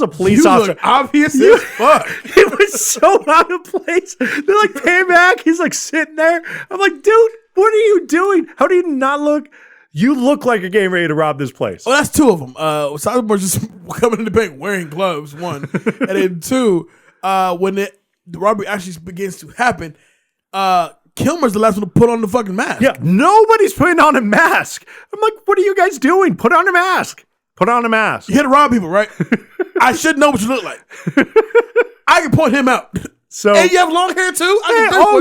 Speaker 2: police officer?
Speaker 1: Look obvious as fuck.
Speaker 2: It was so out of place. They're like, pay back. He's like sitting there. I'm like, dude, what are you doing? How do you not look? You look like you're getting ready to rob this place.
Speaker 1: Oh, that's two of them. Sizemore just coming in the bank wearing gloves, one. And then two, when the robbery actually begins to happen, Kilmer's the last one to put on the fucking mask.
Speaker 2: Yeah, nobody's putting on a mask. I'm like, what are you guys doing? Put on a mask. Put on a mask.
Speaker 1: You here to rob people, right? I should know what you look like. I can point him out. So, and you have long hair too?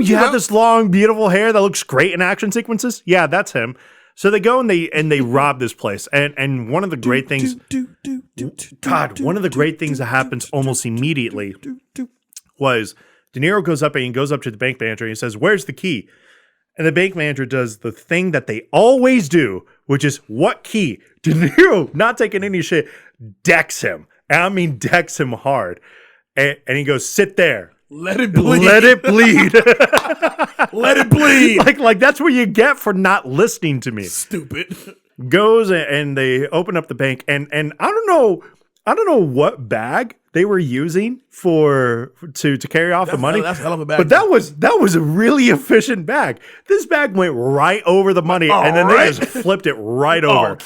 Speaker 2: You have this long, beautiful hair that looks great in action sequences? Yeah, that's him. So they go and they rob this place. And one of the great things, one of the great things that happens almost immediately was De Niro goes up to the bank manager and he says, "Where's the key?" And the bank manager does the thing that they always do, which is, what key? De Niro, not taking any shit, decks him. And I mean decks him hard. And he goes, "Sit there.
Speaker 1: Let it bleed.
Speaker 2: Let it bleed."
Speaker 1: Let it bleed.
Speaker 2: Like that's what you get for not listening to me.
Speaker 1: Stupid.
Speaker 2: Goes and they open up the bank and I don't know what bag they were using to carry off the money.
Speaker 1: That's a hell of a bag.
Speaker 2: But that was a really efficient bag. This bag went right over the money, and then they just flipped it right over.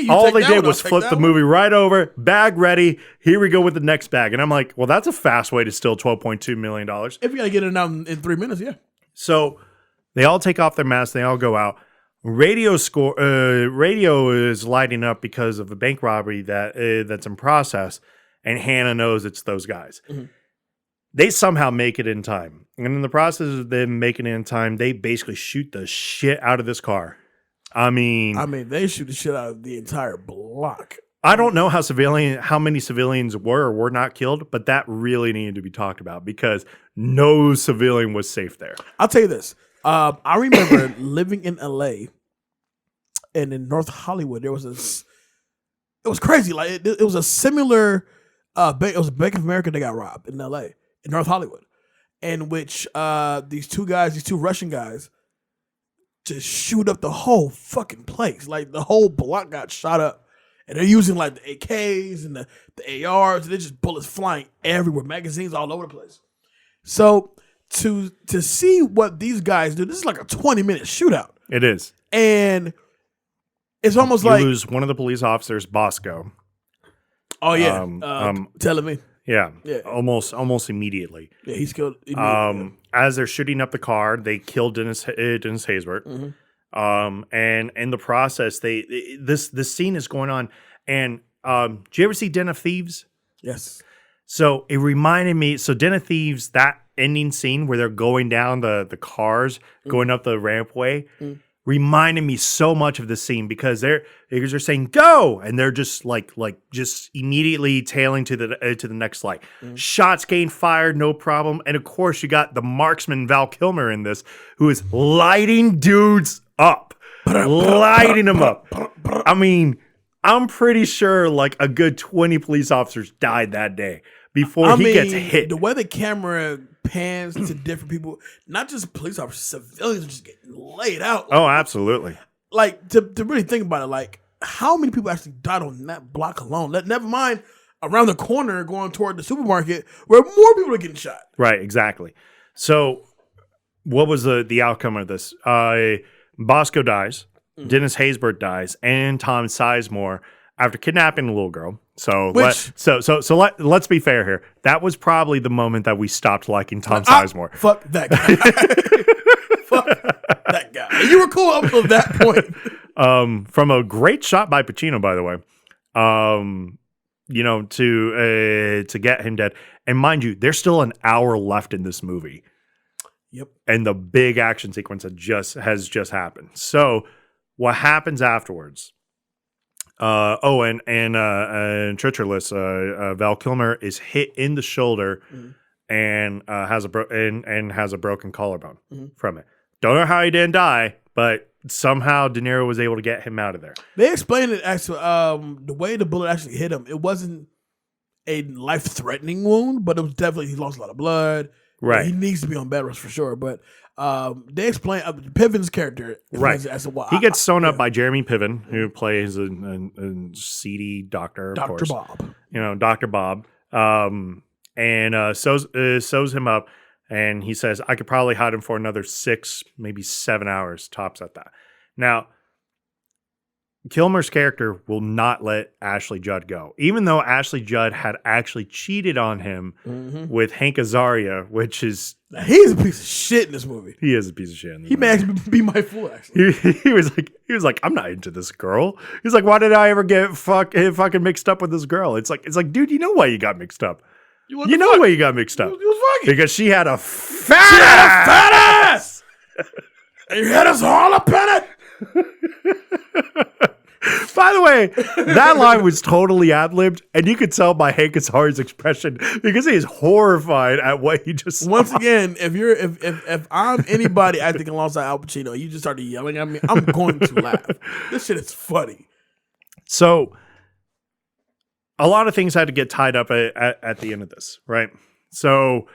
Speaker 2: All they did was flip the movie right over. Bag ready. Here we go with the next bag. And I'm like, well, that's a fast way to steal $12.2 million.
Speaker 1: If you got to get it out in 3 minutes, yeah.
Speaker 2: So they all take off their masks. They all go out. Radio is lighting up because of a bank robbery that's in process. And Hannah knows it's those guys. Mm-hmm. They somehow make it in time. And in the process of them making it in time, they basically shoot the shit out of this car. I mean,
Speaker 1: they shoot the shit out of the entire block.
Speaker 2: I don't know how many civilians were or were not killed, but that really needed to be talked about because no civilian was safe there.
Speaker 1: I'll tell you this. I remember living in LA and in North Hollywood, it was crazy. Like it was a similar, it was Bank of America that got robbed in LA, in North Hollywood, in which these two Russian guys, just shoot up the whole fucking place. Like the whole block got shot up. And they're using like the AKs and the ARs, and they're just bullets flying everywhere, magazines all over the place. So to see what these guys do, this is like a 20-minute shootout.
Speaker 2: It is.
Speaker 1: And it's almost
Speaker 2: you
Speaker 1: like
Speaker 2: lose one of the police officers, Bosco.
Speaker 1: Oh yeah, telling me.
Speaker 2: Yeah, almost immediately.
Speaker 1: Yeah, he's killed.
Speaker 2: As they're shooting up the car, they kill Dennis Haysbert. Mm-hmm. And in the process, this scene is going on. And do you ever see Den of Thieves?
Speaker 1: Yes.
Speaker 2: So it reminded me. So Den of Thieves, that ending scene where they're going down the cars, going up the rampway, reminded me so much of this scene because they're saying go, and they're just like just immediately tailing to the next light. Shots getting fired, no problem. And of course, you got the marksman Val Kilmer in this, who is lighting dudes up, lighting them up. I mean, I'm pretty sure like a good 20 police officers died that day before he gets hit.
Speaker 1: The way the camera pans to different people, not just police officers, civilians are just getting laid out.
Speaker 2: Oh, absolutely.
Speaker 1: Like to really think about it, like how many people actually died on that block alone? Never mind around the corner going toward the supermarket where more people are getting shot.
Speaker 2: Right, exactly. So what was the outcome of this? Bosco dies, Dennis Haysbert dies, and Tom Sizemore after kidnapping a little girl. So let's be fair here. That was probably the moment that we stopped liking Tom Sizemore.
Speaker 1: Fuck that guy. Fuck that guy. And you were cool up until that point.
Speaker 2: From a great shot by Pacino, by the way. To get him dead. And mind you, there's still an hour left in this movie.
Speaker 1: Yep.
Speaker 2: And the big action sequence has just happened. So what happens afterwards? And Treacherless, Val Kilmer is hit in the shoulder and has a broken collarbone from it. Don't know how he didn't die, but somehow De Niro was able to get him out of there.
Speaker 1: They explained it actually. The way the bullet actually hit him, it wasn't a life-threatening wound, but it was definitely he lost a lot of blood.
Speaker 2: Right,
Speaker 1: he needs to be on bed rest for sure. But they explain Piven's character.
Speaker 2: Right, he gets sewn up by Jeremy Piven, who plays a seedy doctor,
Speaker 1: Dr. Bob.
Speaker 2: Dr. Bob, and sews him up. And he says, I could probably hide him for another 6, maybe 7 hours tops at that. Now, Kilmer's character will not let Ashley Judd go, even though Ashley Judd had actually cheated on him with Hank Azaria, which is...
Speaker 1: He's a piece of shit in this movie.
Speaker 2: He is a piece of shit in this
Speaker 1: movie. May actually be my fool, actually.
Speaker 2: He was like, I'm not into this girl. He's like, why did I ever get fucking mixed up with this girl? It's like, dude, you know why you got mixed up. You know why you got mixed up. Because she had a fat ass!
Speaker 1: And you had us all up in it!
Speaker 2: By the way, that line was totally ad-libbed, and you could tell by Hank Azaria's expression because he is horrified at what he just saw.
Speaker 1: Once again, if I'm anybody acting alongside Al Pacino, you just started yelling at me, I'm going to laugh. This shit is funny.
Speaker 2: So, a lot of things had to get tied up at the end of this, right? So,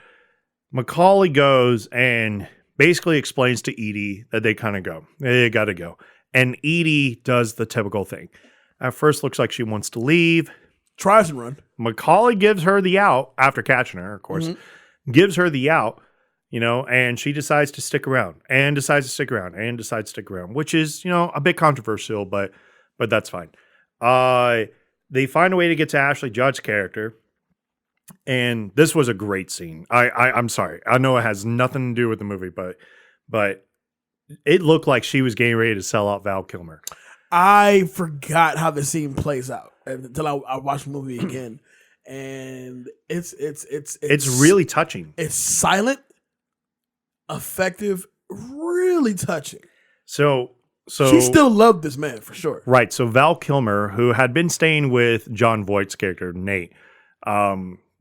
Speaker 2: Macaulay goes and basically explains to Edie that they kind of go. They got to go. And Edie does the typical thing. At first, looks like she wants to leave.
Speaker 1: Tries to run.
Speaker 2: Macaulay gives her the out, after catching her, of course. Gives her the out, and she decides to stick around. And decides to stick around. And decides to stick around. Which is, a bit controversial, but that's fine. They find a way to get to Ashley Judd's character. And this was a great scene. I'm sorry. I know it has nothing to do with the movie, but it looked like she was getting ready to sell out Val Kilmer.
Speaker 1: I forgot how the scene plays out until I watched the movie again, and it's
Speaker 2: really touching.
Speaker 1: It's silent, effective, really touching.
Speaker 2: So
Speaker 1: she still loved this man for sure.
Speaker 2: Right. So Val Kilmer, who had been staying with Jon Voight's character Nate,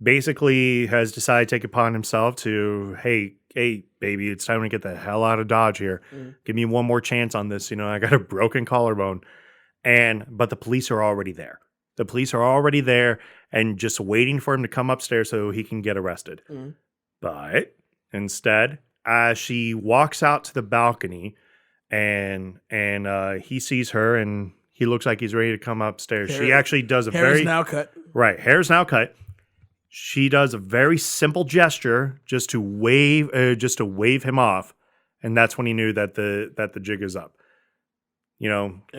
Speaker 2: basically has decided to take upon himself to, hey, baby, it's time to get the hell out of Dodge here. Give me one more chance on this. I got a broken collarbone. But the police are already there. The police are already there and just waiting for him to come upstairs so he can get arrested. But instead, as she walks out to the balcony and he sees her and he looks like he's ready to come upstairs. She actually does
Speaker 1: hair's now cut.
Speaker 2: Right, hair's now cut. She does a very simple gesture just to wave him off, and that's when he knew that the jig is up.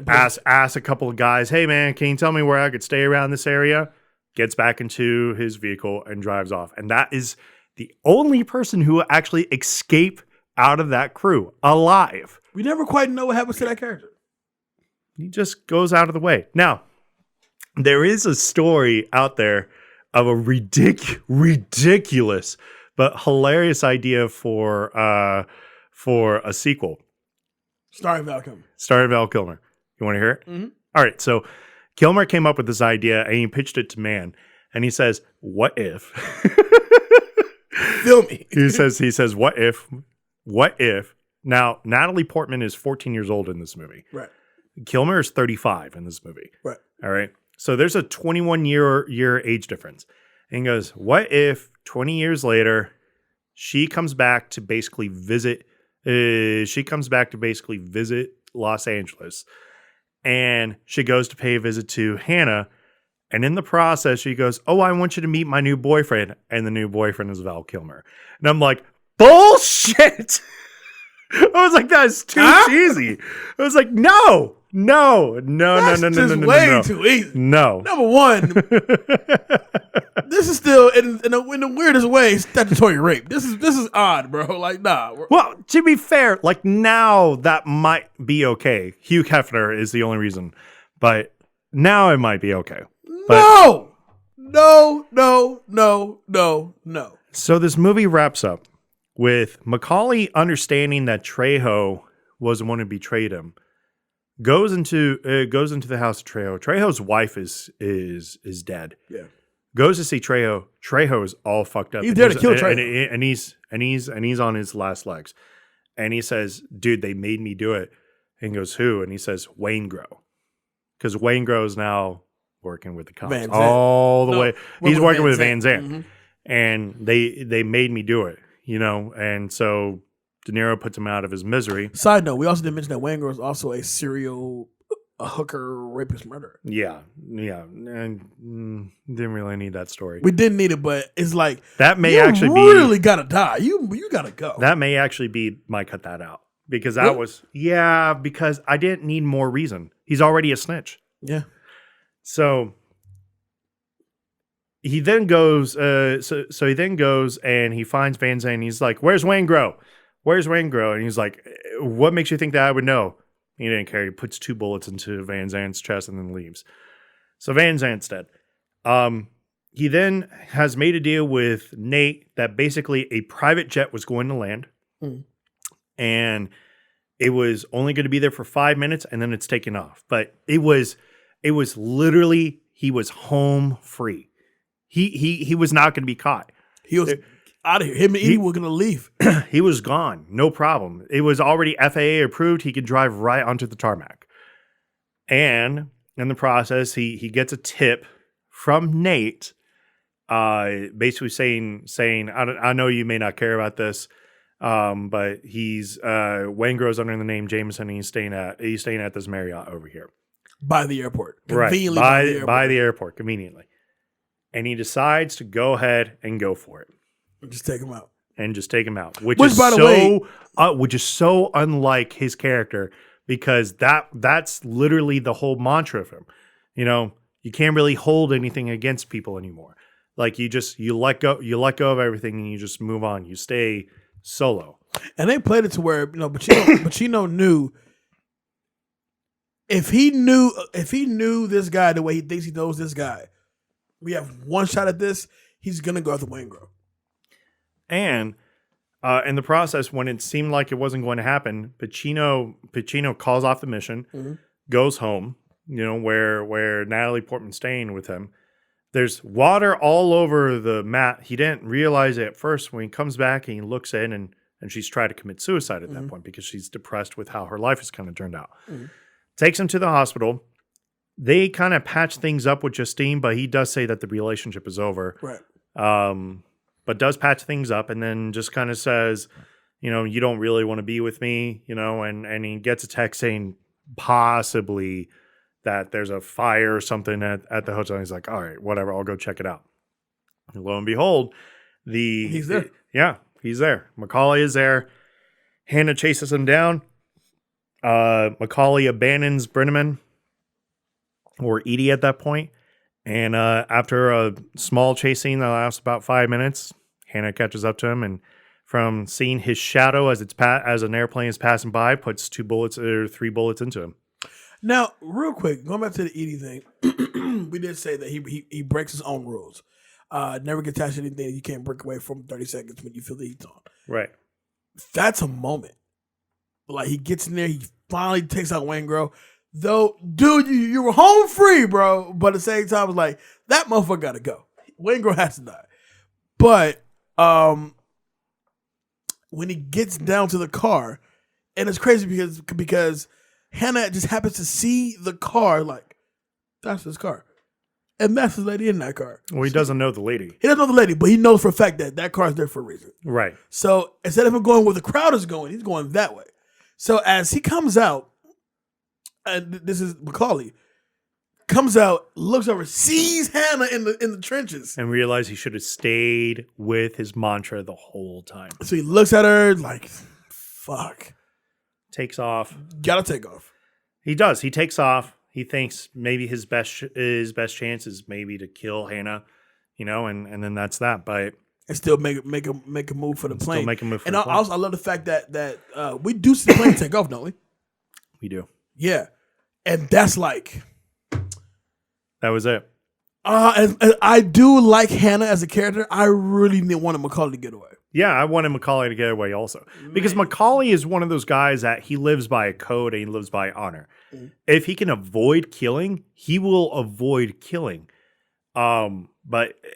Speaker 2: Ask a couple of guys, hey man, can you tell me where I could stay around this area? Gets back into his vehicle and drives off. And that is the only person who will actually escape out of that crew alive.
Speaker 1: We never quite know what happens to that character.
Speaker 2: He just goes out of the way. Now, there is a story out there of a ridiculous but hilarious idea for a sequel.
Speaker 1: Starring Val Kilmer.
Speaker 2: You want to hear it? All right. So Kilmer came up with this idea and he pitched it to Mann. And he says, what if?
Speaker 1: Feel me.
Speaker 2: He says, what if? Now, Natalie Portman is 14 years old in this movie.
Speaker 1: Right.
Speaker 2: Kilmer is 35 in this movie.
Speaker 1: Right.
Speaker 2: All right. So there's a 21-year age difference. And he goes, what if 20 years later, she comes back to basically visit Los Angeles. And she goes to pay a visit to Hannah. And in the process, she goes, oh, I want you to meet my new boyfriend. And the new boyfriend is Val Kilmer. And I'm like, bullshit. I was like, that's too cheesy. I was like, no. That's
Speaker 1: too easy.
Speaker 2: No.
Speaker 1: Number one, this is still in the weirdest way statutory rape. This is odd, bro. Like, nah.
Speaker 2: Well, to be fair, like now that might be okay. Hugh Hefner is the only reason, but now it might be okay.
Speaker 1: No.
Speaker 2: So this movie wraps up with Macaulay understanding that Trejo was the one who betrayed him. goes into the house of Trejo. Trejo's wife is dead.
Speaker 1: Yeah.
Speaker 2: Goes to see Trejo. Trejo is all fucked up.
Speaker 1: He's there to kill Trejo.
Speaker 2: And he's on his last legs. And he says, dude, they made me do it. And he goes, who? And he says, Waingro. Because Waingro is now working with the cops all the way. He's working with Van Zandt. Mm-hmm. And they made me do it, And so De Niro puts him out of his misery.
Speaker 1: Side note, we also didn't mention that Waingro is also a serial hooker, rapist, murderer.
Speaker 2: Yeah. And didn't really need that story.
Speaker 1: We didn't need it, but it's like
Speaker 2: that may
Speaker 1: actually really gotta die. You gotta go.
Speaker 2: That may actually be might cut that out because that was because I didn't need more reason. He's already a snitch.
Speaker 1: Yeah.
Speaker 2: So he then goes. So he then goes and he finds Van Zandt. And he's like, "Where's Waingro? Where's Waingro?" And he's like, "What makes you think that I would know?" He didn't care. He puts 2 bullets into Van Zandt's chest and then leaves. So Van Zandt's dead. He then has made a deal with Nate that basically a private jet was going to land. And it was only going to be there for 5 minutes and then it's taken off. But it was literally, he was home free. He was not going to be caught.
Speaker 1: He was out of here. Him and Edie were going to leave.
Speaker 2: He was gone. No problem. It was already FAA approved. He could drive right onto the tarmac. And in the process, he gets a tip from Nate, basically saying, I know you may not care about this, but he's Waingro's under the name Jameson, and he's staying at this Marriott over here.
Speaker 1: By the airport.
Speaker 2: Conveniently by the airport, conveniently. And he decides to go ahead and go for it.
Speaker 1: Just take him out.
Speaker 2: Which is so unlike his character, because that's literally the whole mantra of him. You can't really hold anything against people anymore. Like you let go of everything and you just move on. You stay solo.
Speaker 1: And they played it to where, Pacino knew if he knew this guy the way he thinks he knows this guy, we have one shot at this, he's gonna go after Waingro.
Speaker 2: And in the process, when it seemed like it wasn't going to happen, Pacino calls off the mission, goes home, where Natalie Portman's staying with him. There's water all over the mat. He didn't realize it at first. When he comes back and he looks in, and she's tried to commit suicide at that point because she's depressed with how her life has kind of turned out. Takes him to the hospital. They kind of patch things up with Justine, but he does say that the relationship is over.
Speaker 1: Right.
Speaker 2: But does patch things up and then just kind of says, you don't really want to be with me, and he gets a text saying possibly that there's a fire or something at the hotel. He's like, all right, whatever, I'll go check it out. And lo and behold,
Speaker 1: he's there.
Speaker 2: He's there. Macaulay is there. Hannah chases him down. Macaulay abandons Brenneman or Edie at that point. And after a small chase scene that lasts about 5 minutes, Hannah catches up to him, and from seeing his shadow as an airplane is passing by, puts 3 bullets into him.
Speaker 1: Now, real quick, going back to the Edie thing, we did say that he breaks his own rules. Never get attached to anything that you can't break away from 30 seconds when you feel the heat's on.
Speaker 2: Right.
Speaker 1: That's a moment. Like, he gets in there, he finally takes out Waingro. Though, dude, you were home free, bro. But at the same time, it's like, that motherfucker got to go. Waingro has to die. But when he gets down to the car, and it's crazy because Hannah just happens to see the car, like, that's his car. And that's his lady in that car.
Speaker 2: Well, he doesn't know the lady.
Speaker 1: He doesn't know the lady, but he knows for a fact that car is there for a reason.
Speaker 2: Right.
Speaker 1: So instead of him going where the crowd is going, he's going that way. So as he comes out, and this is Macaulay, comes out, looks over, sees Hannah in the trenches.
Speaker 2: And realized he should have stayed with his mantra the whole time.
Speaker 1: So he looks at her like, fuck.
Speaker 2: Takes off.
Speaker 1: Gotta take off.
Speaker 2: He does. He takes off. He thinks maybe his best chance is maybe to kill Hannah, and then that's that. But
Speaker 1: and still make a move for the plane.
Speaker 2: Still make a move for
Speaker 1: the plane. And also, I love the fact that we do see the plane take off, don't we?
Speaker 2: We do.
Speaker 1: Yeah. And that's like...
Speaker 2: That was it.
Speaker 1: And I do like Hannah as a character. I really wanted Macaulay to get away.
Speaker 2: Yeah, I wanted Macaulay to get away also. Because Macaulay is one of those guys that he lives by a code and he lives by honor. If he can avoid killing, he will avoid killing. And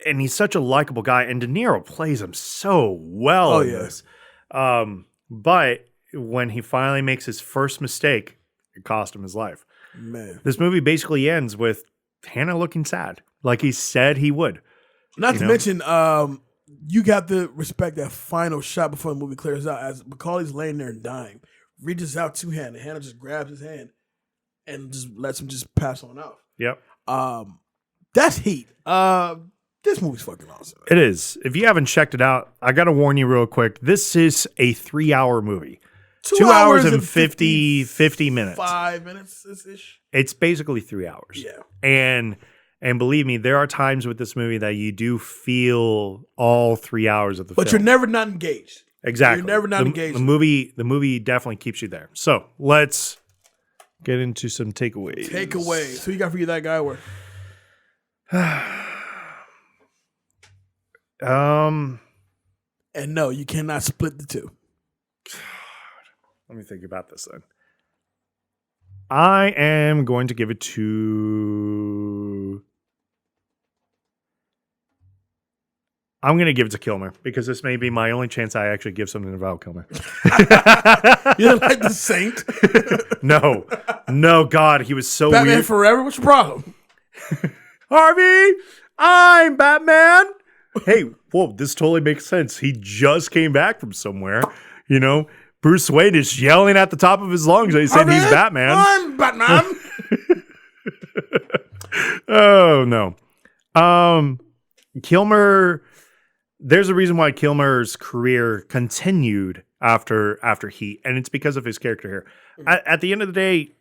Speaker 2: he's such a likable guy, and De Niro plays him so well in this. But when he finally makes his first mistake, it cost him his life. Man. This movie basically ends with Hannah looking sad, like he said he would.
Speaker 1: Not to mention, you got to respect that final shot before the movie clears out as Macaulay's laying there and dying. Reaches out to Hannah. Hannah just grabs his hand and just lets him just pass on out.
Speaker 2: Yep.
Speaker 1: That's heat. This movie's fucking awesome.
Speaker 2: It is. If you haven't checked it out, I got to warn you real quick. This is a 3-hour movie. 2 hours and 50 minutes.
Speaker 1: 5 minutes-ish.
Speaker 2: It's basically 3 hours.
Speaker 1: Yeah.
Speaker 2: And believe me, there are times with this movie that you do feel all 3 hours of the film.
Speaker 1: But you're never not engaged.
Speaker 2: Exactly.
Speaker 1: You're never not engaged.
Speaker 2: The movie definitely keeps you there. So let's get into some takeaways.
Speaker 1: Takeaways. Who you got for you that guy with? And no, you cannot split the two.
Speaker 2: Let me think about this then. I am going to give it to... I'm going to give it to Kilmer because this may be my only chance I actually give something to Val Kilmer.
Speaker 1: You're like the Saint?
Speaker 2: No, God, he was so
Speaker 1: Batman
Speaker 2: weird.
Speaker 1: Forever? What's your problem?
Speaker 2: Harvey, I'm Batman. Hey, whoa, this totally makes sense. He just came back from somewhere, you know. Bruce Wayne is yelling at the top of his lungs. He's saying he's Batman.
Speaker 1: I'm Batman.
Speaker 2: Oh, no. Kilmer, there's a reason why Kilmer's career continued after Heat, and it's because of his character here. At the end of the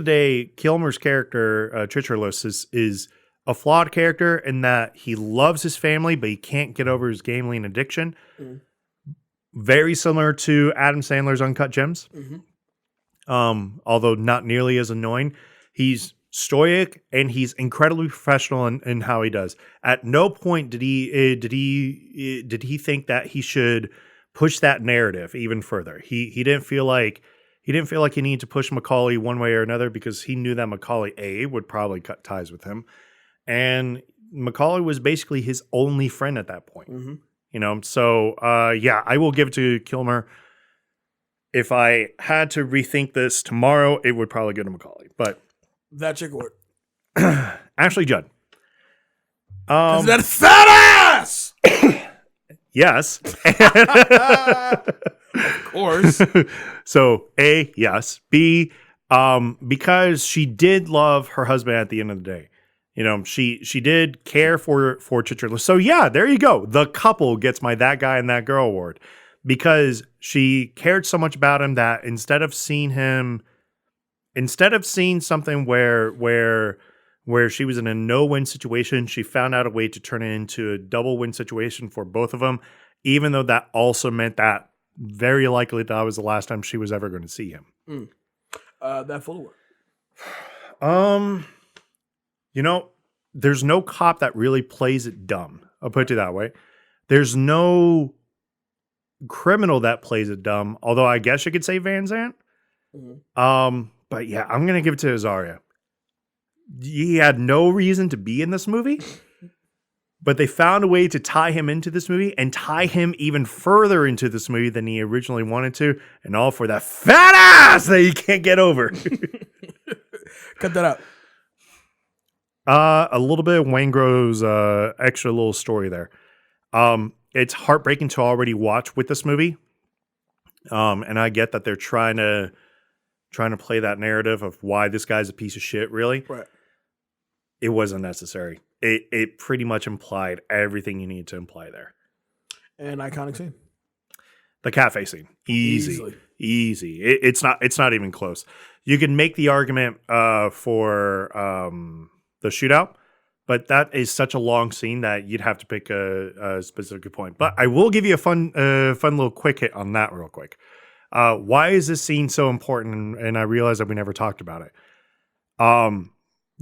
Speaker 2: day, Kilmer's character, Chicharlos, is a flawed character in that he loves his family, but he can't get over his gambling addiction. Very similar to Adam Sandler's Uncut Gems. Although not nearly as annoying. He's stoic and he's incredibly professional in how he does. At no point did he think that he should push that narrative even further. He didn't feel like he needed to push Macaulay one way or another because he knew that Macaulay would probably cut ties with him, and Macaulay was basically his only friend at that point. You know, so I will give it to Kilmer. If I had to rethink this tomorrow, it would probably go to Macaulay. But
Speaker 1: that chick would.
Speaker 2: Ashley Judd.
Speaker 1: That fat ass!
Speaker 2: Yes.
Speaker 1: Of course.
Speaker 2: So, A, yes. B, because she did love her husband at the end of the day. You know, she did care for Chicharlo. So, yeah, there you go. The couple gets my That Guy and That Girl award. Because she cared so much about him that instead of seeing something where she was in a no-win situation, she found out a way to turn it into a double-win situation for both of them, even though that also meant that very likely that was the last time she was ever going to see him.
Speaker 1: That full
Speaker 2: award. You know, there's no cop that really plays it dumb. I'll put it that way. There's no criminal that plays it dumb, although I guess you could say Van Zandt. But yeah, I'm gonna give it to Azaria. He had no reason to be in this movie, but they found a way to tie him into this movie and tie him even further into this movie than he originally wanted to, and all for that fat ass that he can't get over.
Speaker 1: Cut that out.
Speaker 2: A little bit of Wangro's extra little story there. It's heartbreaking to already watch with this movie. And I get that they're trying to play that narrative of why this guy's a piece of shit, really.
Speaker 1: Right.
Speaker 2: It wasn't necessary. It pretty much implied everything you need to imply there.
Speaker 1: An iconic scene.
Speaker 2: The cafe scene. Easy. It's not even close. You can make the argument for the shootout, but that is such a long scene that you'd have to pick a specific point. But I will give you a fun little quick hit on that real quick. Why is this scene so important? And I realize that we never talked about it.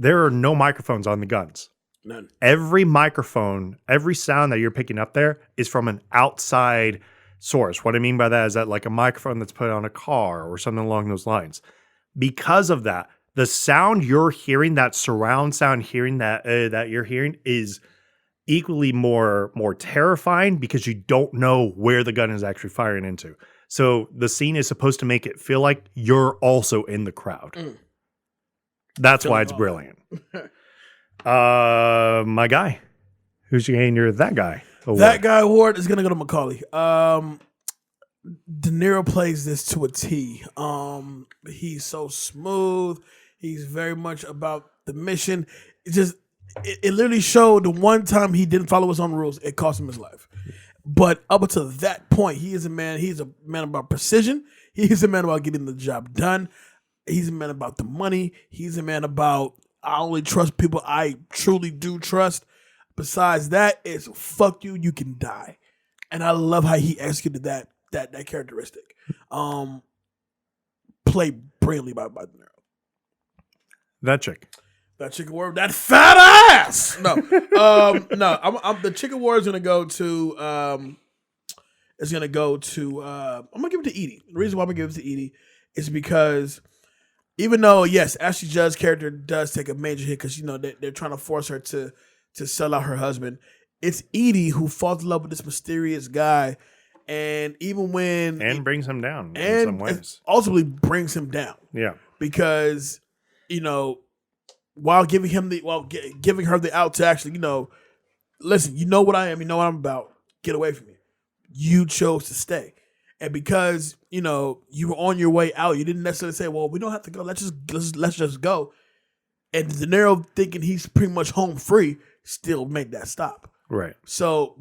Speaker 2: There are no microphones on the guns.
Speaker 1: None.
Speaker 2: Every microphone, every sound that you're picking up there is from an outside source. What I mean by that is that like a microphone that's put on a car or something along those lines. Because of that, the sound you're hearing, that surround sound hearing that you're hearing is equally more terrifying because you don't know where the gun is actually firing into. So the scene is supposed to make it feel like you're also in the crowd. That's why it's brilliant. My guy. Who's getting your that guy award?
Speaker 1: That guy award is gonna go to Macaulay. De Niro plays this to a T. He's so smooth. He's very much about the mission. It literally showed the one time he didn't follow his own rules, it cost him his life. But up until that point, he is a man. He's a man about precision. He's a man about getting the job done. He's a man about the money. He's a man about I only trust people I truly do trust. Besides that, it's fuck you, you can die. And I love how he executed that characteristic. Played brilliantly by De Niro.
Speaker 2: That chick
Speaker 1: award, that fat ass. No, the chick award is gonna go to. I'm gonna give it to Edie. The reason why I'm gonna give it to Edie is because even though yes, Ashley Judd's character does take a major hit because they're trying to force her to sell out her husband. It's Edie who falls in love with this mysterious guy, and even when
Speaker 2: brings him down in some ways,
Speaker 1: ultimately brings him down.
Speaker 2: Yeah,
Speaker 1: because while giving her the out to actually, listen, you know what I am, you know what I'm about, get away from me. You chose to stay. And because, you were on your way out, you didn't necessarily say, well, we don't have to go, let's just go. And De Niro thinking he's pretty much home free still made that stop.
Speaker 2: Right.
Speaker 1: So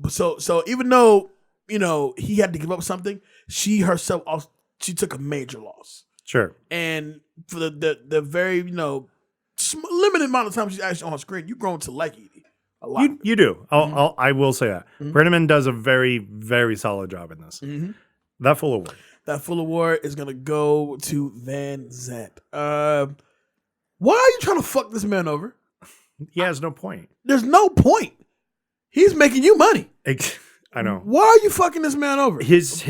Speaker 1: even though, he had to give up something, she herself also, she took a major loss.
Speaker 2: Sure.
Speaker 1: And for the very, limited amount of time she's actually on screen, you've grown to like Edie a lot.
Speaker 2: You do. I will say that. Brenneman does a very, very solid job in this. That full award.
Speaker 1: That full award is going to go to Van Zandt. Why are you trying to fuck this man over?
Speaker 2: He has no point.
Speaker 1: There's no point. He's making you money.
Speaker 2: I know.
Speaker 1: Why are you fucking this man over?
Speaker 2: His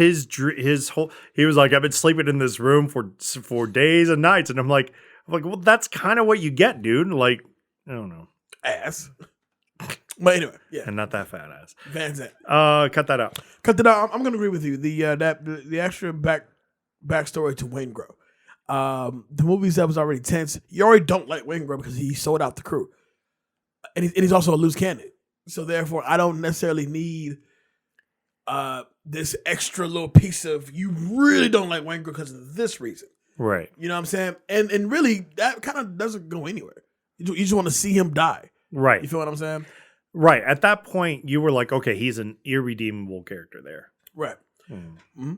Speaker 2: whole, he was like, I've been sleeping in this room for days and nights. And I'm like, well, that's kind of what you get, dude. Like, I don't know.
Speaker 1: Ass. But anyway, yeah.
Speaker 2: And not that fat ass.
Speaker 1: Van Zandt.
Speaker 2: Cut that out.
Speaker 1: I'm going to agree with you. The extra backstory to Waingro. The movies that was already tense. You already don't like Waingro because he sold out the crew. And he's also a loose cannon. So therefore, I don't necessarily need this extra little piece of you really don't like Waingro because of this reason.
Speaker 2: Right.
Speaker 1: You know what I'm saying? And really, that kind of doesn't go anywhere. You just want to see him die.
Speaker 2: Right.
Speaker 1: You feel what I'm saying?
Speaker 2: Right. At that point, you were like, okay, he's an irredeemable character there.
Speaker 1: Right.
Speaker 2: Mm-hmm.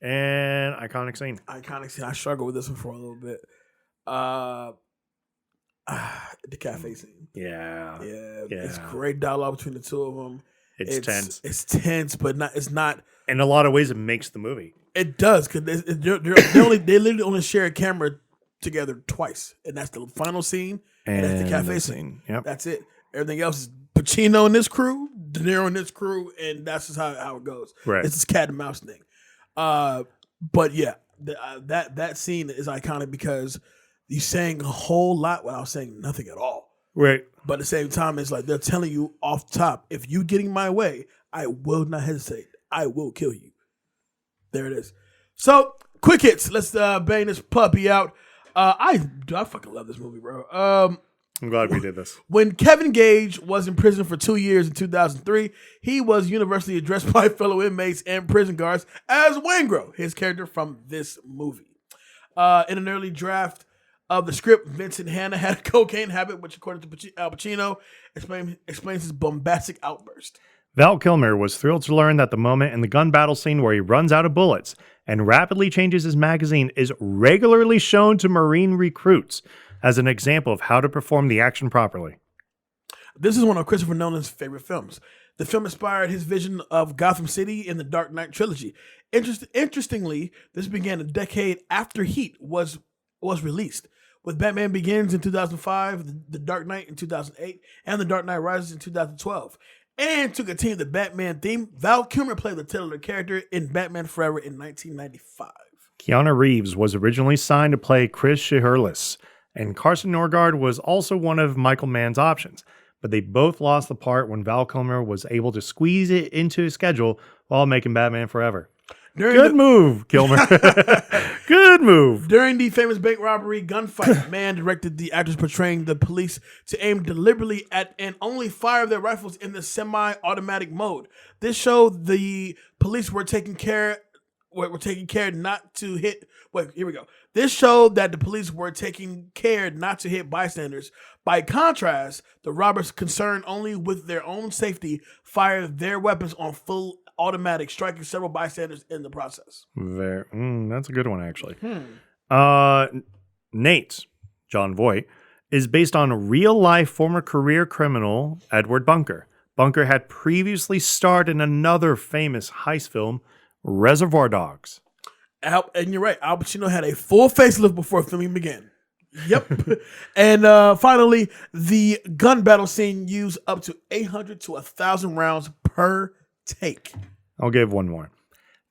Speaker 2: And iconic scene.
Speaker 1: I struggle with this one for a little bit. The cafe scene.
Speaker 2: Yeah.
Speaker 1: It's great dialogue between the two of them.
Speaker 2: It's tense.
Speaker 1: It's tense, but it's not.
Speaker 2: In a lot of ways, it makes the movie.
Speaker 1: It does because they literally only share a camera together twice, and that's the final scene and that's the cafe scene.
Speaker 2: Yep.
Speaker 1: That's it. Everything else is Pacino and this crew, De Niro and this crew, and that's just how it goes.
Speaker 2: Right.
Speaker 1: It's this cat and mouse thing. But yeah, that scene is iconic because you're saying a whole lot without saying nothing at all.
Speaker 2: Right.
Speaker 1: But at the same time, it's like they're telling you off top, if you getting my way, I will not hesitate. I will kill you. There it is. So, quick hits. Let's bang this puppy out. I fucking love this movie, bro.
Speaker 2: I'm glad we did this.
Speaker 1: When Kevin Gage was in prison for 2 years in 2003, he was universally addressed by fellow inmates and prison guards as Waingro, his character from this movie. In an early draft of the script, Vincent Hanna had a cocaine habit, which, according to Al Pacino, explains his bombastic outburst.
Speaker 2: Val Kilmer was thrilled to learn that the moment in the gun battle scene where he runs out of bullets and rapidly changes his magazine is regularly shown to Marine recruits as an example of how to perform the action properly.
Speaker 1: This is one of Christopher Nolan's favorite films. The film inspired his vision of Gotham City in the Dark Knight trilogy. Interestingly, this began a decade after Heat was released, with Batman Begins in 2005, The Dark Knight in 2008, and The Dark Knight Rises in 2012. And to continue the Batman theme, Val Kilmer played the titular character in Batman Forever in 1995.
Speaker 2: Keanu Reeves was originally signed to play Chris Shiherlis, and Carson Norgard was also one of Michael Mann's options. But they both lost the part when Val Kilmer was able to squeeze it into his schedule while making Batman Forever. Good move, Kilmer. Good move.
Speaker 1: During the famous bank robbery gunfight, Mann directed the actors portraying the police to aim deliberately at and only fire their rifles in the semi-automatic mode. This showed the police were taking care not to hit. Wait, here we go. This showed that the police were taking care not to hit bystanders. By contrast, the robbers, concerned only with their own safety, fired their weapons on full automatic, striking several bystanders in the process.
Speaker 2: That's a good one, actually. Nate, John Voight, is based on a real-life former career criminal, Edward Bunker. Bunker had previously starred in another famous heist film, Reservoir Dogs.
Speaker 1: And you're right, Al Pacino had a full facelift before filming began. Yep. And finally, the gun battle scene used up to 800 to 1,000 rounds per take.
Speaker 2: I'll give one more.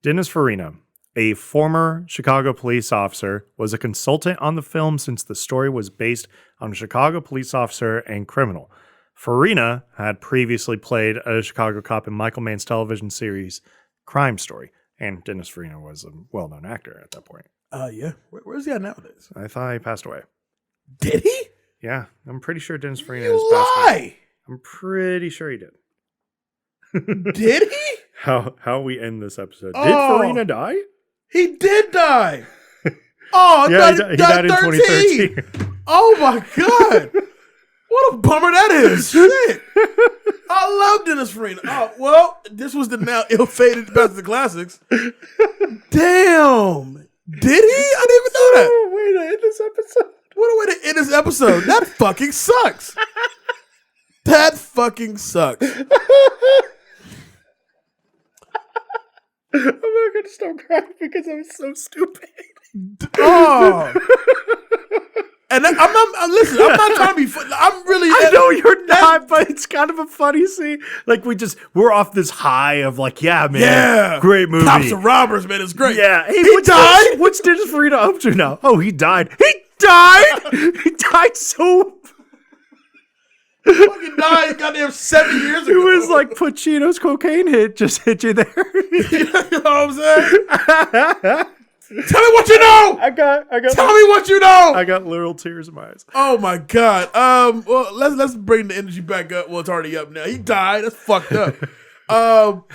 Speaker 2: Dennis Farina, a former Chicago police officer, was a consultant on the film since the story was based on a Chicago police officer and criminal. Farina had previously played a Chicago cop in Michael Mann's television series Crime Story, and Dennis Farina was a well-known actor at that point.
Speaker 1: Yeah. Where's he at nowadays?
Speaker 2: I thought he passed away.
Speaker 1: Did he?
Speaker 2: Yeah, I'm pretty sure Dennis Farina
Speaker 1: has
Speaker 2: passed away. I'm pretty sure he did.
Speaker 1: Did he?
Speaker 2: How we end this episode? Did Farina die?
Speaker 1: He did die. Oh,
Speaker 2: yeah, he died in 2013.
Speaker 1: Oh my god! What a bummer that is. Shit. I love Dennis Farina. Oh well, this was the now ill-fated Best of the Classics. Damn. Did he? I didn't even know that.
Speaker 2: Oh, way to end this episode.
Speaker 1: What a way to end this episode. That fucking sucks. That fucking sucks.
Speaker 2: I'm not going to stop crying because I was so stupid.
Speaker 1: Oh. And I'm not trying to be funny. I'm really.
Speaker 2: I know you're not, but it's kind of a funny scene. Like, we're off this high of like, yeah, man. Yeah. Great movie.
Speaker 1: Cops and Robbers, man. It's great.
Speaker 2: Yeah. Hey,
Speaker 1: he died?
Speaker 2: What's Dennis Farina up to now? Oh, he died. He died? He died so.
Speaker 1: Fucking died goddamn 7 years ago.
Speaker 2: It was like Pacino's cocaine hit just hit you there.
Speaker 1: You know what I'm saying? Tell me what you know.
Speaker 2: I got.
Speaker 1: Tell me what you know.
Speaker 2: I got literal tears in my eyes.
Speaker 1: Oh my god. Well, let's bring the energy back up. Well, it's already up now. He died. That's fucked up. Well,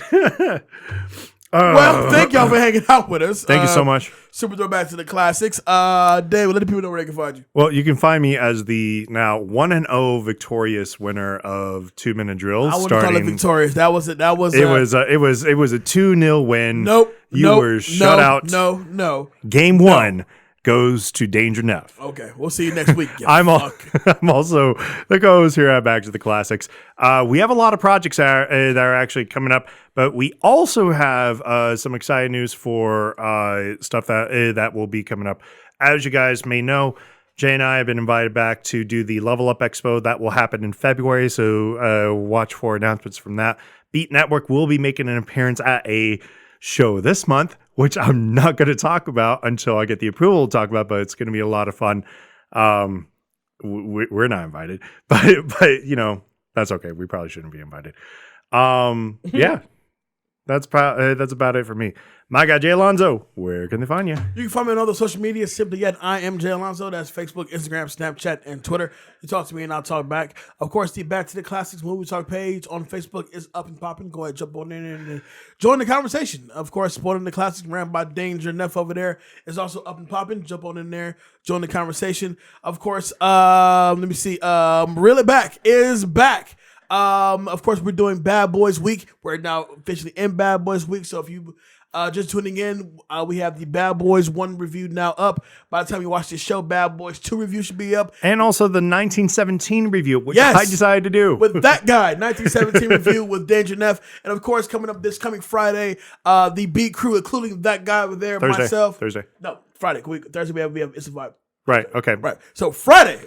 Speaker 1: thank y'all for hanging out with us.
Speaker 2: Thank you so much.
Speaker 1: Super Throwback to the Classics. Dave, let the people know where they can find you.
Speaker 2: Well, you can find me as the now 1-0 victorious winner of 2-minute drills.
Speaker 1: I wouldn't call it victorious. It was a
Speaker 2: 2-0 win.
Speaker 1: Nope.
Speaker 2: You were shut out.
Speaker 1: No.
Speaker 2: Game 1 goes to Danger Neff.
Speaker 1: Okay, we'll see you next week.
Speaker 2: I'm also the co-host here at Back to the Classics. We have a lot of projects that are actually coming up, but we also have some exciting news for stuff that will be coming up. As you guys may know, Jay and I have been invited back to do the Level Up Expo. That will happen in February, so watch for announcements from that. Beat Network will be making an appearance at a show this month, which I'm not going to talk about until I get the approval to talk about, but it's going to be a lot of fun. We're not invited, but you know, that's okay. We probably shouldn't be invited. Yeah, that's about it for me. My guy, Jay Alonso, where can they find you?
Speaker 1: You can find me on all the social media. Simply yet, I am Jay Alonso. That's Facebook, Instagram, Snapchat, and Twitter. You talk to me and I'll talk back. Of course, the Back to the Classics Movie Talk page on Facebook is up and popping. Go ahead, jump on in and join the conversation. Of course, supporting the classics ran by Danger Neff over there is also up and popping. Jump on in there, join the conversation. Of course, let me see. Reel It Back is back. Of course, we're doing Bad Boys Week. We're now officially in Bad Boys Week. So if you just tuning in, we have the Bad Boys 1 review now up. By the time you watch this show, Bad Boys 2 review should be up.
Speaker 2: And also the 1917 review, which I decided to do.
Speaker 1: With that guy, 1917 review with Danger Neff. And of course, coming up this coming Friday, the Beat Crew, including that guy over there, myself.
Speaker 2: Thursday.
Speaker 1: No, Friday. Thursday we have It's a Vibe.
Speaker 2: Right. Okay.
Speaker 1: Right. So Friday,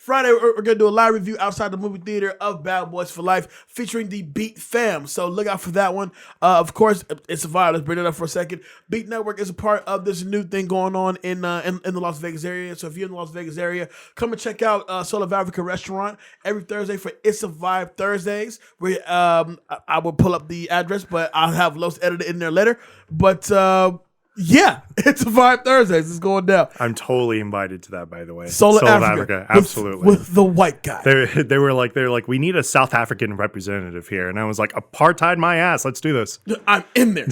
Speaker 1: we're going to do a live review outside the movie theater of Bad Boys for Life featuring the Beat Fam. So look out for that one. Of course, it's a vibe. Let's bring it up for a second. Beat Network is a part of this new thing going on in the Las Vegas area. So if you're in the Las Vegas area, come and check out Soul of Africa Restaurant every Thursday for It's a Vibe Thursdays. Where I will pull up the address, but I'll have Los edited in there later. But yeah, It's a Vibe Thursdays. It's going down.
Speaker 2: I'm totally invited to that, by the way.
Speaker 1: Soul of Africa.
Speaker 2: Absolutely.
Speaker 1: With the white guy.
Speaker 2: They were like, we need a South African representative here. And I was like, apartheid my ass. Let's do this.
Speaker 1: I'm in there.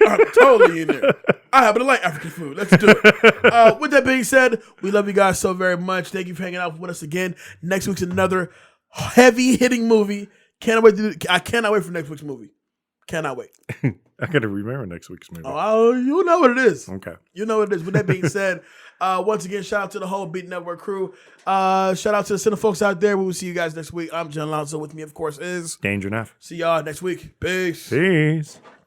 Speaker 1: I'm totally in there. I happen to like African food. Let's do it. With that being said, we love you guys so very much. Thank you for hanging out with us again. Next week's another heavy-hitting movie. I cannot wait for next week's movie. Cannot wait.
Speaker 2: I got to remember next week's movie.
Speaker 1: Oh, you know what it is.
Speaker 2: Okay.
Speaker 1: You know what it is. With that being said, once again, shout out to the whole Beat Network crew. Shout out to the cine folks out there. We will see you guys next week. I'm John Alonso. With me, of course, is
Speaker 2: Danger Enough.
Speaker 1: See y'all next week. Peace.
Speaker 2: Peace.